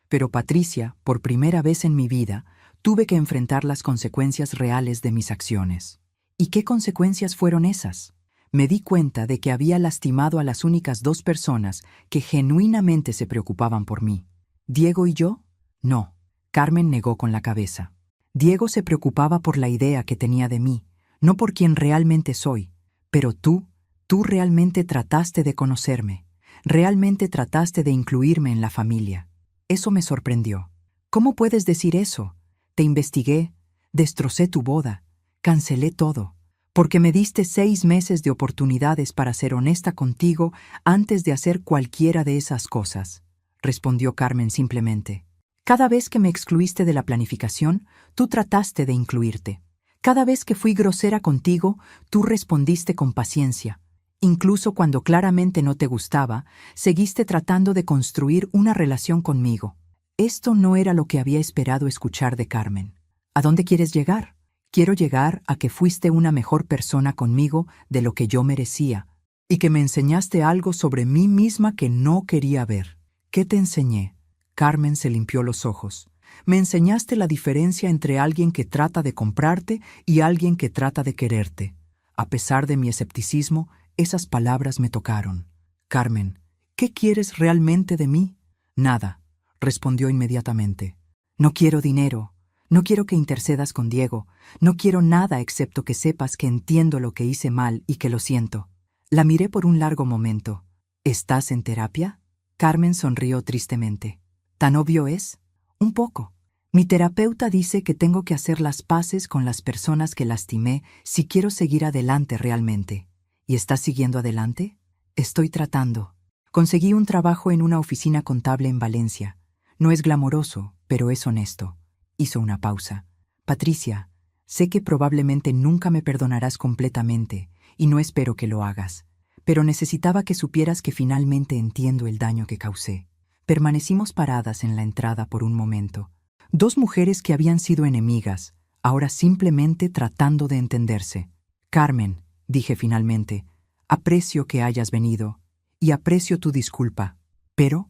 Pero Patricia, por primera vez en mi vida, tuve que enfrentar las consecuencias reales de mis acciones. ¿Y qué consecuencias fueron esas? Me di cuenta de que había lastimado a las únicas 2 personas que genuinamente se preocupaban por mí. ¿Diego y yo? No. Carmen negó con la cabeza. Diego se preocupaba por la idea que tenía de mí, no por quien realmente soy. Pero tú realmente trataste de conocerme. Realmente trataste de incluirme en la familia. Eso me sorprendió. ¿Cómo puedes decir eso? Te investigué, destrocé tu boda, cancelé todo, porque me diste 6 meses de oportunidades para ser honesta contigo antes de hacer cualquiera de esas cosas, respondió Carmen simplemente. Cada vez que me excluiste de la planificación, tú trataste de incluirte. Cada vez que fui grosera contigo, tú respondiste con paciencia. Incluso cuando claramente no te gustaba, seguiste tratando de construir una relación conmigo. Esto no era lo que había esperado escuchar de Carmen. ¿A dónde quieres llegar? Quiero llegar a que fuiste una mejor persona conmigo de lo que yo merecía, y que me enseñaste algo sobre mí misma que no quería ver. ¿Qué te enseñé? Carmen se limpió los ojos. Me enseñaste la diferencia entre alguien que trata de comprarte y alguien que trata de quererte. A pesar de mi escepticismo, esas palabras me tocaron. Carmen, ¿qué quieres realmente de mí? Nada, respondió inmediatamente. No quiero dinero. No quiero que intercedas con Diego. No quiero nada excepto que sepas que entiendo lo que hice mal y que lo siento. La miré por un largo momento. ¿Estás en terapia? Carmen sonrió tristemente. ¿Tan obvio es? Un poco. Mi terapeuta dice que tengo que hacer las paces con las personas que lastimé si quiero seguir adelante realmente. ¿Y estás siguiendo adelante? Estoy tratando. Conseguí un trabajo en una oficina contable en Valencia. No es glamoroso, pero es honesto. Hizo una pausa. Patricia, Sé que probablemente nunca me perdonarás completamente, y no espero que lo hagas, pero necesitaba que supieras que finalmente entiendo el daño que causé. Permanecimos paradas en la entrada por un momento. Dos mujeres que habían sido enemigas, ahora simplemente tratando de entenderse. Carmen, dije finalmente, aprecio que hayas venido, y aprecio tu disculpa, pero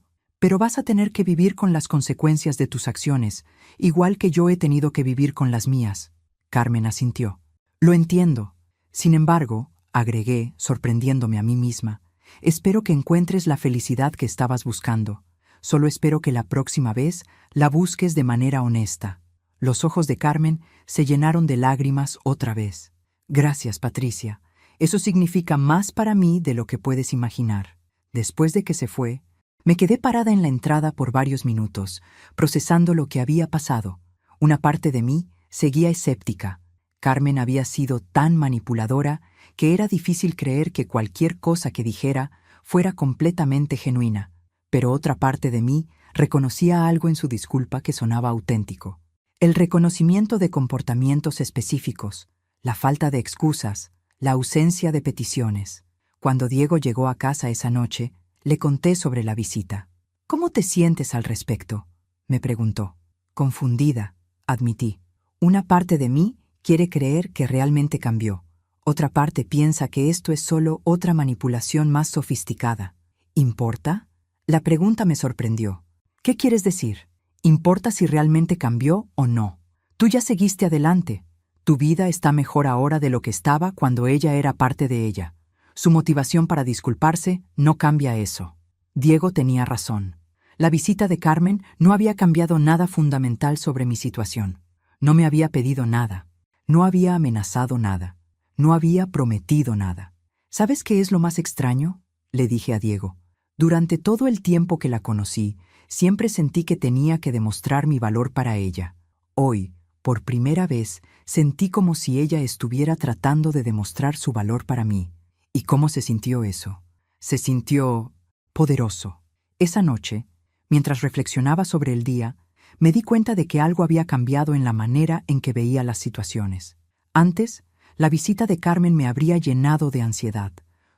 vas a tener que vivir con las consecuencias de tus acciones, igual que yo he tenido que vivir con las mías. Carmen asintió. Lo entiendo. Sin embargo, agregué, sorprendiéndome a mí misma, espero que encuentres la felicidad que estabas buscando. Solo espero que la próxima vez la busques de manera honesta. Los ojos de Carmen se llenaron de lágrimas otra vez. Gracias, Patricia. Eso significa más para mí de lo que puedes imaginar. Después de que se fue, me quedé parada en la entrada por varios minutos, procesando lo que había pasado. Una parte de mí seguía escéptica. Carmen había sido tan manipuladora que era difícil creer que cualquier cosa que dijera fuera completamente genuina. Pero otra parte de mí reconocía algo en su disculpa que sonaba auténtico. El reconocimiento de comportamientos específicos, la falta de excusas, la ausencia de peticiones. Cuando Diego llegó a casa esa noche, le conté sobre la visita. ¿Cómo te sientes al respecto?, me preguntó. Confundida, admití. Una parte de mí quiere creer que realmente cambió. Otra parte piensa que esto es solo otra manipulación más sofisticada. ¿Importa? La pregunta me sorprendió. ¿Qué quieres decir? ¿Importa si realmente cambió o no? Tú ya seguiste adelante. Tu vida está mejor ahora de lo que estaba cuando ella era parte de ella. Su motivación para disculparse no cambia eso. Diego tenía razón. La visita de Carmen no había cambiado nada fundamental sobre mi situación. No me había pedido nada. No había amenazado nada. No había prometido nada. ¿Sabes qué es lo más extraño?, le dije a Diego. Durante todo el tiempo que la conocí, siempre sentí que tenía que demostrar mi valor para ella. Hoy, por primera vez, sentí como si ella estuviera tratando de demostrar su valor para mí. ¿Y cómo se sintió eso? Se sintió poderoso. Esa noche, mientras reflexionaba sobre el día, me di cuenta de que algo había cambiado en la manera en que veía las situaciones. Antes, la visita de Carmen me habría llenado de ansiedad,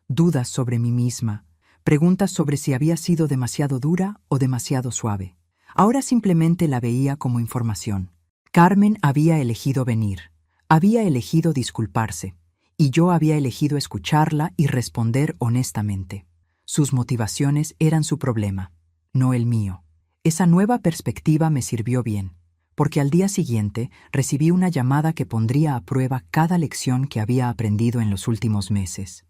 dudas sobre mí misma, preguntas sobre si había sido demasiado dura o demasiado suave. Ahora simplemente la veía como información. Carmen había elegido venir, había elegido disculparse, y yo había elegido escucharla y responder honestamente. Sus motivaciones eran su problema, no el mío. Esa nueva perspectiva me sirvió bien, porque al día siguiente recibí una llamada que pondría a prueba cada lección que había aprendido en los últimos meses.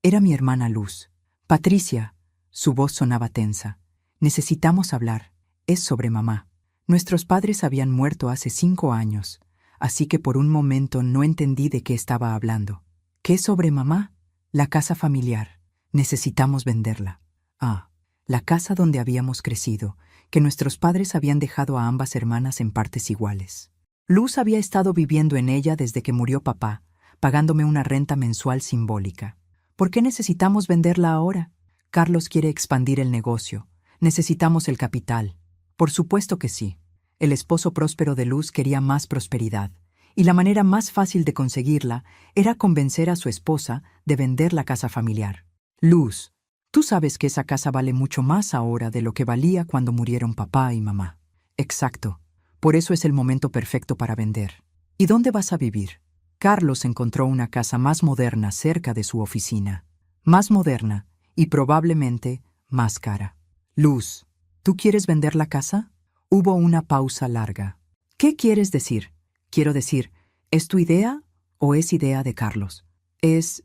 Era mi hermana Luz. Patricia, su voz sonaba tensa. Necesitamos hablar. Es sobre mamá. Nuestros padres habían muerto hace 5 años, así que por un momento no entendí de qué estaba hablando. ¿Qué sobre mamá? La casa familiar. Necesitamos venderla. La casa donde habíamos crecido, que nuestros padres habían dejado a ambas hermanas en partes iguales. Luz había estado viviendo en ella desde que murió papá, pagándome una renta mensual simbólica. ¿Por qué necesitamos venderla ahora? Carlos quiere expandir el negocio. Necesitamos el capital. Por supuesto que sí. El esposo próspero de Luz quería más prosperidad, y la manera más fácil de conseguirla era convencer a su esposa de vender la casa familiar. Luz, tú sabes que esa casa vale mucho más ahora de lo que valía cuando murieron papá y mamá. Exacto. Por eso es el momento perfecto para vender. ¿Y dónde vas a vivir? Carlos encontró una casa más moderna cerca de su oficina. Más moderna y probablemente más cara. Luz, ¿tú quieres vender la casa? Hubo una pausa larga. ¿Qué quieres decir? Quiero decir, ¿es tu idea o es idea de Carlos? Es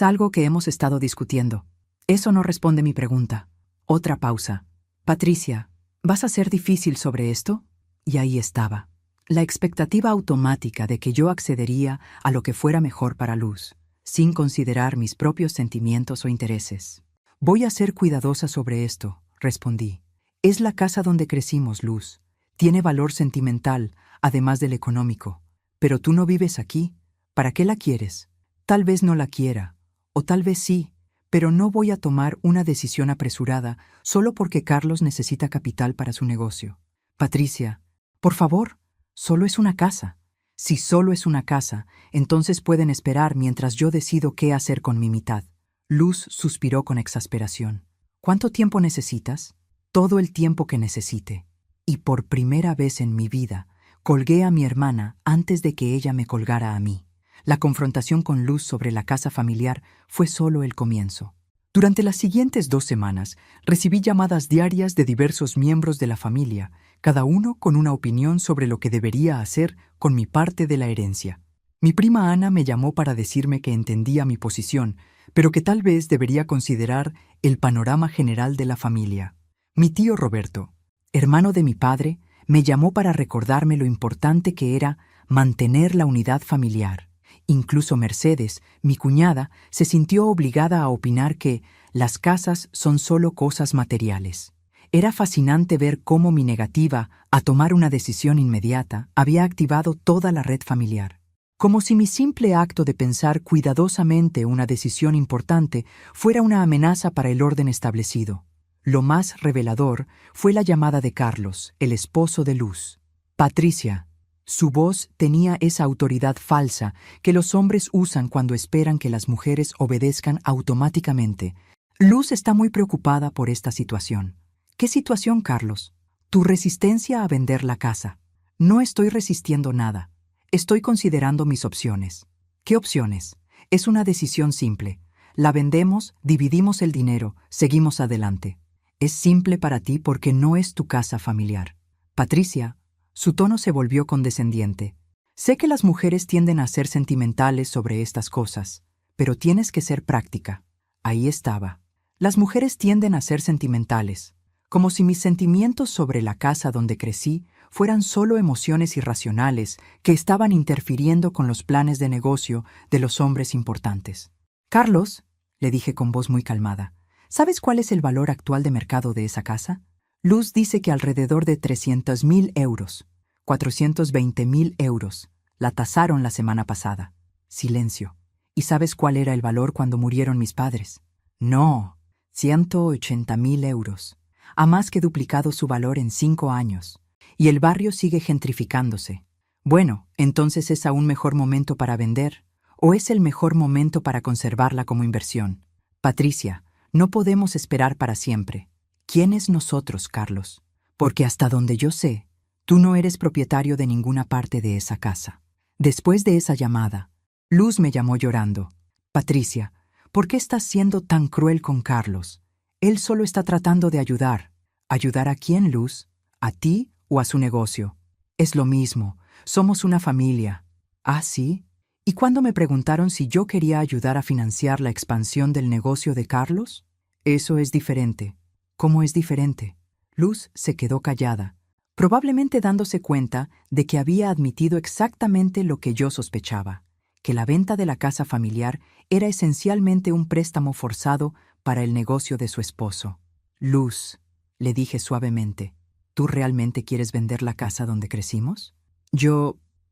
algo que hemos estado discutiendo. Eso no responde mi pregunta. Otra pausa. Patricia, ¿vas a ser difícil sobre esto? Y ahí estaba. La expectativa automática de que yo accedería a lo que fuera mejor para Luz, sin considerar mis propios sentimientos o intereses. Voy a ser cuidadosa sobre esto, respondí. Es la casa donde crecimos, Luz. Tiene valor sentimental, además del económico. Pero tú no vives aquí. ¿Para qué la quieres? Tal vez no la quiera, o tal vez sí, pero no voy a tomar una decisión apresurada solo porque Carlos necesita capital para su negocio. Patricia, por favor, solo es una casa. Si solo es una casa, entonces pueden esperar mientras yo decido qué hacer con mi mitad. Luz suspiró con exasperación. ¿Cuánto tiempo necesitas? Todo el tiempo que necesite. Y por primera vez en mi vida, colgué a mi hermana antes de que ella me colgara a mí. La confrontación con Luz sobre la casa familiar fue solo el comienzo. Durante las siguientes 2 semanas, recibí llamadas diarias de diversos miembros de la familia, cada uno con una opinión sobre lo que debería hacer con mi parte de la herencia. Mi prima Ana me llamó para decirme que entendía mi posición, pero que tal vez debería considerar el panorama general de la familia. Mi tío Roberto, hermano de mi padre, me llamó para recordarme lo importante que era mantener la unidad familiar. Incluso Mercedes, mi cuñada, se sintió obligada a opinar que las casas son solo cosas materiales. Era fascinante ver cómo mi negativa a tomar una decisión inmediata había activado toda la red familiar. Como si mi simple acto de pensar cuidadosamente una decisión importante fuera una amenaza para el orden establecido. Lo más revelador fue la llamada de Carlos, el esposo de Luz. Patricia. Su voz tenía esa autoridad falsa que los hombres usan cuando esperan que las mujeres obedezcan automáticamente. Luz está muy preocupada por esta situación. ¿Qué situación, Carlos? Tu resistencia a vender la casa. No estoy resistiendo nada. Estoy considerando mis opciones. ¿Qué opciones? Es una decisión simple. La vendemos, dividimos el dinero, seguimos adelante. Es simple para ti porque no es tu casa familiar. Patricia. Su tono se volvió condescendiente. Sé que las mujeres tienden a ser sentimentales sobre estas cosas, pero tienes que ser práctica. Ahí estaba. Las mujeres tienden a ser sentimentales, como si mis sentimientos sobre la casa donde crecí fueran solo emociones irracionales que estaban interfiriendo con los planes de negocio de los hombres importantes. Carlos, le dije con voz muy calmada, ¿sabes cuál es el valor actual de mercado de esa casa? Luz dice que alrededor de 300.000 euros, 420.000 euros. La tasaron la semana pasada. Silencio. ¿Y sabes cuál era el valor cuando murieron mis padres? No, 180.000 euros. Ha más que duplicado su valor en 5 años. Y el barrio sigue gentrificándose. Bueno, entonces es aún mejor momento para vender, o es el mejor momento para conservarla como inversión. Patricia, no podemos esperar para siempre. ¿Quiénes nosotros, Carlos? Porque hasta donde yo sé, tú no eres propietario de ninguna parte de esa casa. Después de esa llamada, Luz me llamó llorando. Patricia, ¿por qué estás siendo tan cruel con Carlos? Él solo está tratando de ayudar. ¿Ayudar a quién, Luz? ¿A ti o a su negocio? Es lo mismo. Somos una familia. ¿Ah, sí? ¿Y cuando me preguntaron si yo quería ayudar a financiar la expansión del negocio de Carlos? Eso es diferente. ¿Cómo es diferente? Luz se quedó callada, probablemente dándose cuenta de que había admitido exactamente lo que yo sospechaba, que la venta de la casa familiar era esencialmente un préstamo forzado para el negocio de su esposo. Luz, le dije suavemente, ¿tú realmente quieres vender la casa donde crecimos?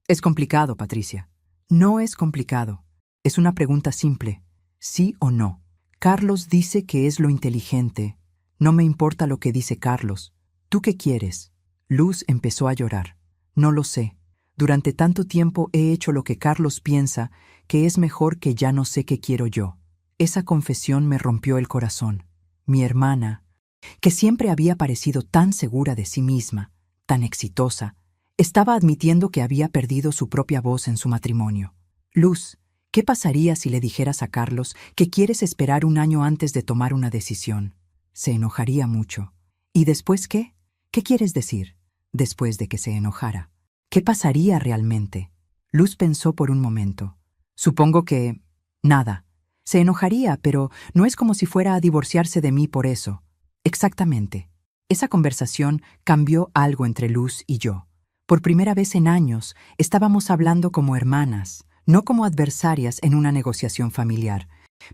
Es complicado, Patricia. No es complicado. Es una pregunta simple. ¿Sí o no? Carlos dice que es lo inteligente. No me importa lo que dice Carlos. ¿Tú qué quieres? Luz empezó a llorar. No lo sé. Durante tanto tiempo he hecho lo que Carlos piensa que es mejor que ya no sé qué quiero yo. Esa confesión me rompió el corazón. Mi hermana, que siempre había parecido tan segura de sí misma, tan exitosa, estaba admitiendo que había perdido su propia voz en su matrimonio. Luz, ¿qué pasaría si le dijeras a Carlos que quieres esperar 1 año antes de tomar una decisión? Se enojaría mucho. ¿Y después qué? ¿Qué quieres decir? Después de que se enojara. ¿Qué pasaría realmente? Luz pensó por un momento. Supongo que... nada. Se enojaría, pero no es como si fuera a divorciarse de mí por eso. Exactamente. Esa conversación cambió algo entre Luz y yo. Por primera vez en años, estábamos hablando como hermanas, no como adversarias en una negociación familiar.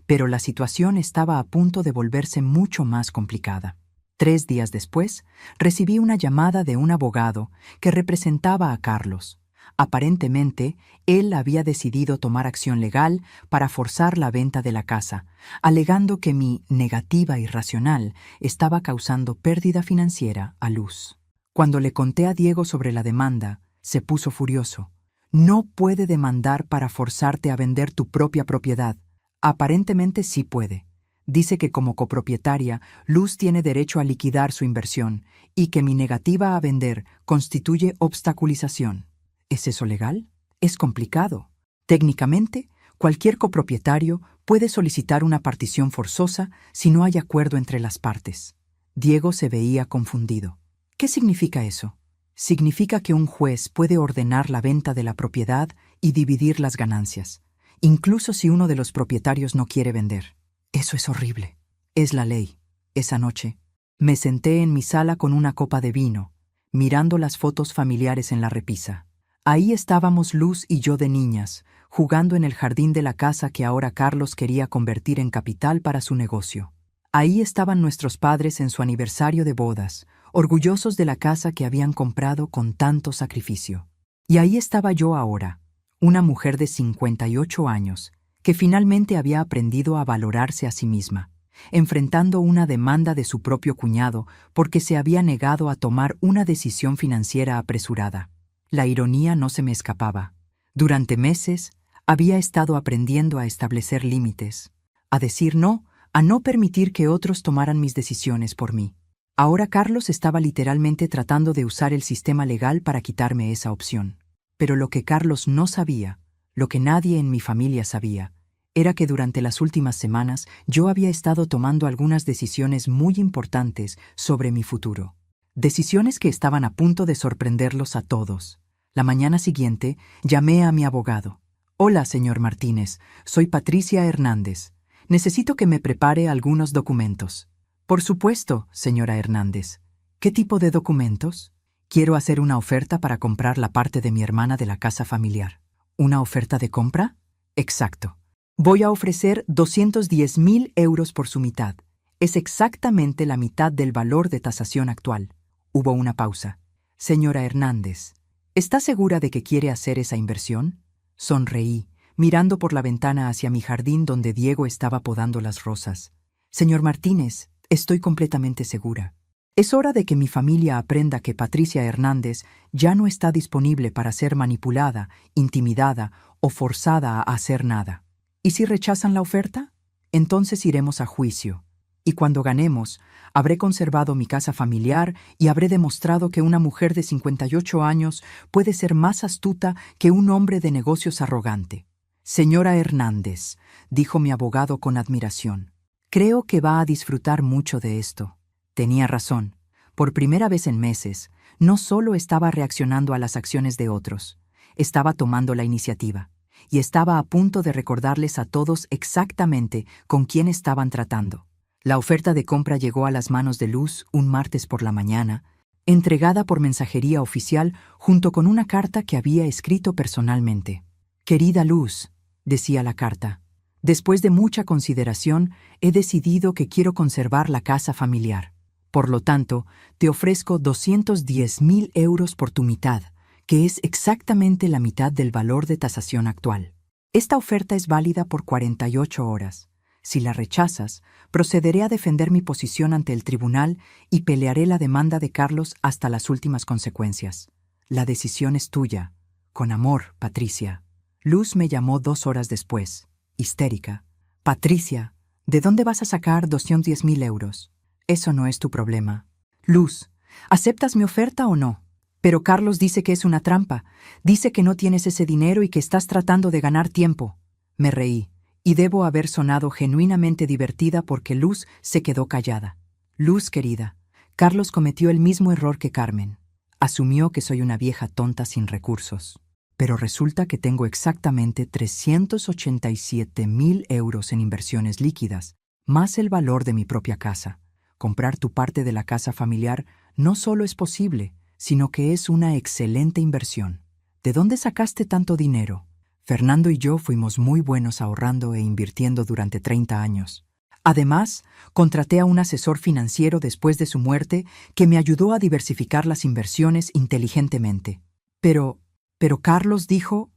Pero la situación estaba a punto de volverse mucho más complicada. 3 días después, recibí una llamada de un abogado que representaba a Carlos. Aparentemente, él había decidido tomar acción legal para forzar la venta de la casa, alegando que mi negativa irracional estaba causando pérdida financiera a Luz. Cuando le conté a Diego sobre la demanda, se puso furioso. No puede demandar para forzarte a vender tu propia propiedad. Aparentemente sí puede. Dice que como copropietaria, Luz tiene derecho a liquidar su inversión y que mi negativa a vender constituye obstaculización. ¿Es eso legal? Es complicado. Técnicamente, cualquier copropietario puede solicitar una partición forzosa si no hay acuerdo entre las partes. Diego se veía confundido. ¿Qué significa eso? Significa que un juez puede ordenar la venta de la propiedad y dividir las ganancias, incluso si uno de los propietarios no quiere vender. Eso es horrible. Es la ley. Esa noche, me senté en mi sala con una copa de vino, mirando las fotos familiares en la repisa. Ahí estábamos Luz y yo de niñas, jugando en el jardín de la casa que ahora Carlos quería convertir en capital para su negocio. Ahí estaban nuestros padres en su aniversario de bodas, orgullosos de la casa que habían comprado con tanto sacrificio. Y ahí estaba yo ahora, una mujer de 58 años, que finalmente había aprendido a valorarse a sí misma, enfrentando una demanda de su propio cuñado porque se había negado a tomar una decisión financiera apresurada. La ironía no se me escapaba. Durante meses había estado aprendiendo a establecer límites, a decir no, a no permitir que otros tomaran mis decisiones por mí. Ahora Carlos estaba literalmente tratando de usar el sistema legal para quitarme esa opción. Pero lo que Carlos no sabía, lo que nadie en mi familia sabía, era que durante las últimas semanas yo había estado tomando algunas decisiones muy importantes sobre mi futuro. Decisiones que estaban a punto de sorprenderlos a todos. La mañana siguiente llamé a mi abogado. «Hola, señor Martínez, soy Patricia Hernández. Necesito que me prepare algunos documentos». «Por supuesto, señora Hernández. ¿Qué tipo de documentos?» «Quiero hacer una oferta para comprar la parte de mi hermana de la casa familiar». «¿Una oferta de compra?» «Exacto. Voy a ofrecer 210.000 euros por su mitad. Es exactamente la mitad del valor de tasación actual». Hubo una pausa. «Señora Hernández, ¿está segura de que quiere hacer esa inversión?» Sonreí, mirando por la ventana hacia mi jardín donde Diego estaba podando las rosas. «Señor Martínez, estoy completamente segura. Es hora de que mi familia aprenda que Patricia Hernández ya no está disponible para ser manipulada, intimidada o forzada a hacer nada. ¿Y si rechazan la oferta? Entonces iremos a juicio. Y cuando ganemos, habré conservado mi casa familiar y habré demostrado que una mujer de 58 años puede ser más astuta que un hombre de negocios arrogante». «Señora Hernández», dijo mi abogado con admiración, «creo que va a disfrutar mucho de esto». Tenía razón. Por primera vez en meses, no solo estaba reaccionando a las acciones de otros, estaba tomando la iniciativa, y estaba a punto de recordarles a todos exactamente con quién estaban tratando. La oferta de compra llegó a las manos de Luz un martes por la mañana, entregada por mensajería oficial junto con una carta que había escrito personalmente. «Querida Luz», decía la carta, «después de mucha consideración, he decidido que quiero conservar la casa familiar. Por lo tanto, te ofrezco 210.000 euros por tu mitad, que es exactamente la mitad del valor de tasación actual. Esta oferta es válida por 48 horas. Si la rechazas, procederé a defender mi posición ante el tribunal y pelearé la demanda de Carlos hasta las últimas consecuencias. La decisión es tuya. Con amor, Patricia». Luz me llamó 2 horas después, histérica. «Patricia, ¿de dónde vas a sacar 210.000 euros? Eso no es tu problema». «Luz, ¿aceptas mi oferta o no? Pero Carlos dice que es una trampa. Dice que no tienes ese dinero y que estás tratando de ganar tiempo». Me reí, y debo haber sonado genuinamente divertida porque Luz se quedó callada. «Luz, querida, Carlos cometió el mismo error que Carmen. Asumió que soy una vieja tonta sin recursos. Pero resulta que tengo exactamente 387.000 euros en inversiones líquidas, más el valor de mi propia casa. Comprar tu parte de la casa familiar no solo es posible, sino que es una excelente inversión. ¿De dónde sacaste tanto dinero?» Fernando y yo fuimos muy buenos ahorrando e invirtiendo durante 30 años. Además, contraté a un asesor financiero después de su muerte que me ayudó a diversificar las inversiones inteligentemente. Pero Carlos dijo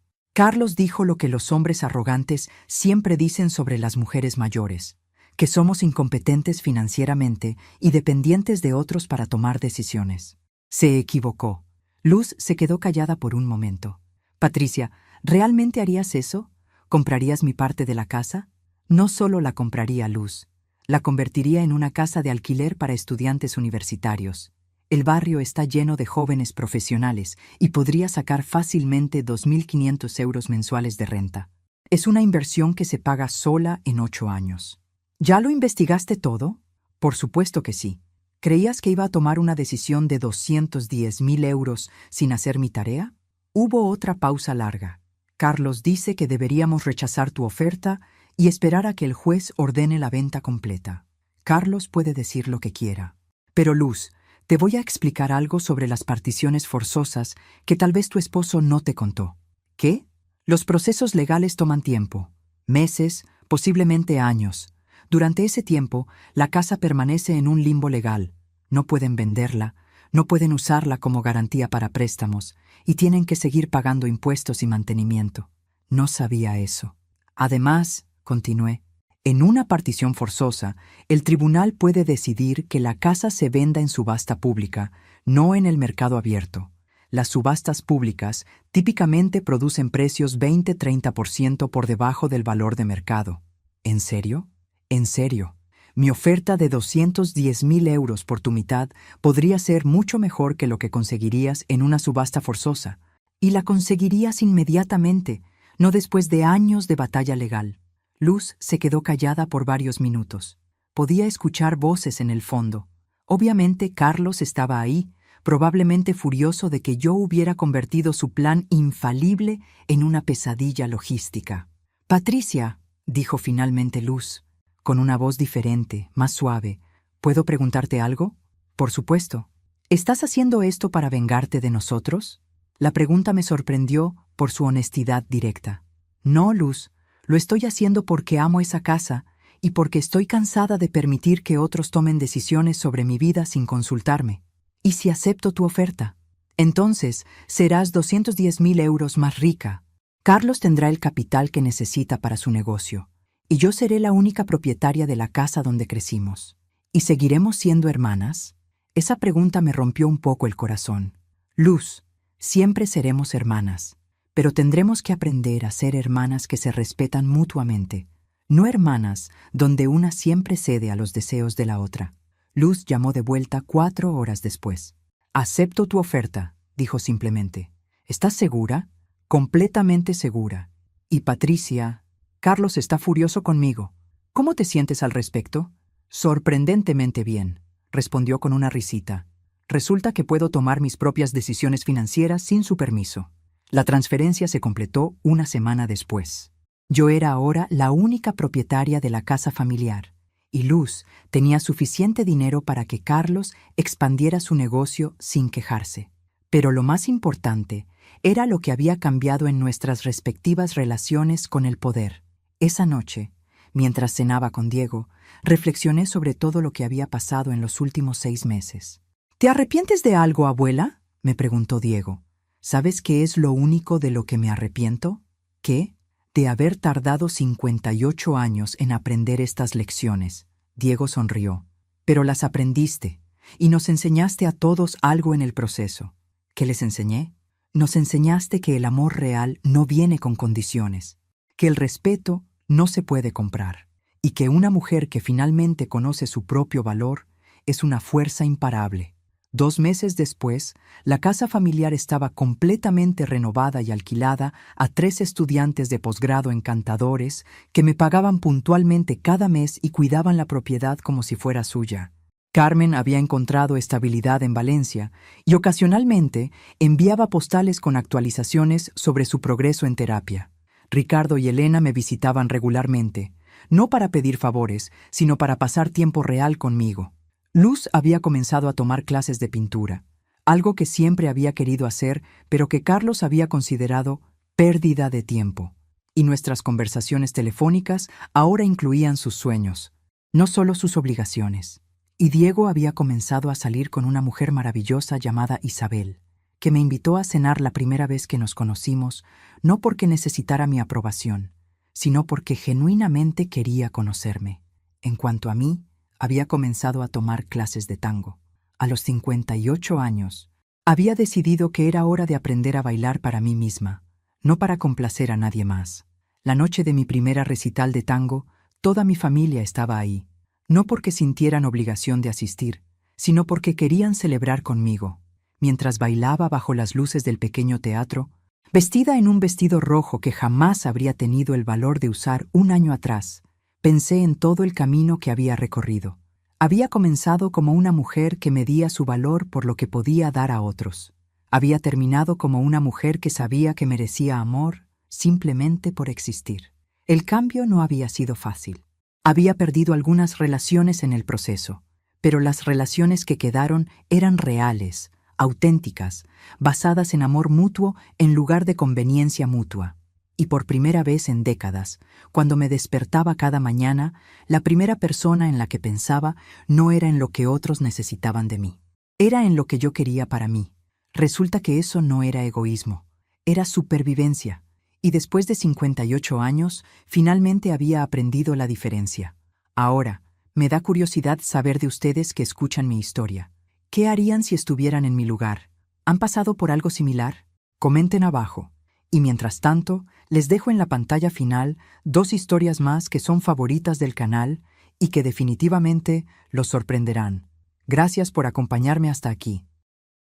lo que los hombres arrogantes siempre dicen sobre las mujeres mayores, que somos incompetentes financieramente y dependientes de otros para tomar decisiones. Se equivocó. Luz se quedó callada por un momento. Patricia, ¿realmente harías eso? ¿Comprarías mi parte de la casa? No solo la compraría, Luz. La convertiría en una casa de alquiler para estudiantes universitarios. El barrio está lleno de jóvenes profesionales y podría sacar fácilmente 2.500 euros mensuales de renta. Es una inversión que se paga sola en 8 años. ¿Ya lo investigaste todo? Por supuesto que sí. ¿Creías que iba a tomar una decisión de 210.000 euros sin hacer mi tarea? Hubo otra pausa larga. Carlos dice que deberíamos rechazar tu oferta y esperar a que el juez ordene la venta completa. Carlos puede decir lo que quiera. Pero Luz, te voy a explicar algo sobre las particiones forzosas que tal vez tu esposo no te contó. ¿Qué? Los procesos legales toman tiempo. Meses, posiblemente años. Durante ese tiempo, la casa permanece en un limbo legal. No pueden venderla, no pueden usarla como garantía para préstamos y tienen que seguir pagando impuestos y mantenimiento. No sabía eso. Además, continué, en una partición forzosa, el tribunal puede decidir que la casa se venda en subasta pública, no en el mercado abierto. Las subastas públicas típicamente producen precios 20-30% por debajo del valor de mercado. ¿En serio? En serio. Mi oferta de 210.000 euros por tu mitad podría ser mucho mejor que lo que conseguirías en una subasta forzosa. Y la conseguirías inmediatamente, no después de años de batalla legal. Luz se quedó callada por varios minutos. Podía escuchar voces en el fondo. Obviamente Carlos estaba ahí, probablemente furioso de que yo hubiera convertido su plan infalible en una pesadilla logística. «Patricia», dijo finalmente Luz, con una voz diferente, más suave, «¿puedo preguntarte algo?» «Por supuesto. ¿Estás haciendo esto para vengarte de nosotros?» La pregunta me sorprendió por su honestidad directa. «No, Luz, lo estoy haciendo porque amo esa casa y porque estoy cansada de permitir que otros tomen decisiones sobre mi vida sin consultarme. ¿Y si acepto tu oferta? Entonces serás 210.000 euros más rica. Carlos tendrá el capital que necesita para su negocio, y yo seré la única propietaria de la casa donde crecimos. ¿Y seguiremos siendo hermanas?» Esa pregunta me rompió un poco el corazón. «Luz, siempre seremos hermanas, pero tendremos que aprender a ser hermanas que se respetan mutuamente, no hermanas donde una siempre cede a los deseos de la otra». Luz llamó de vuelta 4 horas después. «Acepto tu oferta», dijo simplemente. «¿Estás segura?» «Completamente segura. Y Patricia, Carlos está furioso conmigo. ¿Cómo te sientes al respecto?» «Sorprendentemente bien», respondió con una risita. «Resulta que puedo tomar mis propias decisiones financieras sin su permiso». La transferencia se completó una semana después. Yo era ahora la única propietaria de la casa familiar, y Luz tenía suficiente dinero para que Carlos expandiera su negocio sin quejarse. Pero lo más importante era lo que había cambiado en nuestras respectivas relaciones con el poder. Esa noche, mientras cenaba con Diego, reflexioné sobre todo lo que había pasado en los últimos 6 meses. «¿Te arrepientes de algo, abuela?», me preguntó Diego. «¿Sabes qué es lo único de lo que me arrepiento? ¿Qué? De haber tardado 58 años en aprender estas lecciones». Diego sonrió. «Pero las aprendiste, y nos enseñaste a todos algo en el proceso». «¿Qué les enseñé?» «Nos enseñaste que el amor real no viene con condiciones, que el respeto no se puede comprar, y que una mujer que finalmente conoce su propio valor es una fuerza imparable». 2 meses después, la casa familiar estaba completamente renovada y alquilada a 3 estudiantes de posgrado encantadores que me pagaban puntualmente cada mes y cuidaban la propiedad como si fuera suya. Carmen había encontrado estabilidad en Valencia y ocasionalmente enviaba postales con actualizaciones sobre su progreso en terapia. Ricardo y Elena me visitaban regularmente, no para pedir favores, sino para pasar tiempo real conmigo. Luz había comenzado a tomar clases de pintura, algo que siempre había querido hacer, pero que Carlos había considerado pérdida de tiempo. Y nuestras conversaciones telefónicas ahora incluían sus sueños, no solo sus obligaciones. Y Diego había comenzado a salir con una mujer maravillosa llamada Isabel, que me invitó a cenar la primera vez que nos conocimos, no porque necesitara mi aprobación, sino porque genuinamente quería conocerme. En cuanto a mí, había comenzado a tomar clases de tango. A los 58 años, había decidido que era hora de aprender a bailar para mí misma, no para complacer a nadie más. La noche de mi primera recital de tango, toda mi familia estaba ahí, no porque sintieran obligación de asistir, sino porque querían celebrar conmigo. Mientras bailaba bajo las luces del pequeño teatro, vestida en un vestido rojo que jamás habría tenido el valor de usar un año atrás, pensé en todo el camino que había recorrido. Había comenzado como una mujer que medía su valor por lo que podía dar a otros. Había terminado como una mujer que sabía que merecía amor simplemente por existir. El cambio no había sido fácil. Había perdido algunas relaciones en el proceso, pero las relaciones que quedaron eran reales, auténticas, basadas en amor mutuo en lugar de conveniencia mutua. Y por primera vez en décadas, cuando me despertaba cada mañana, la primera persona en la que pensaba no era en lo que otros necesitaban de mí. Era en lo que yo quería para mí. Resulta que eso no era egoísmo, era supervivencia. Y después de 58 años, finalmente había aprendido la diferencia. Ahora, me da curiosidad saber de ustedes que escuchan mi historia. ¿Qué harían si estuvieran en mi lugar? ¿Han pasado por algo similar? Comenten abajo. Y mientras tanto, les dejo en la pantalla final 2 historias más que son favoritas del canal y que definitivamente los sorprenderán. Gracias por acompañarme hasta aquí.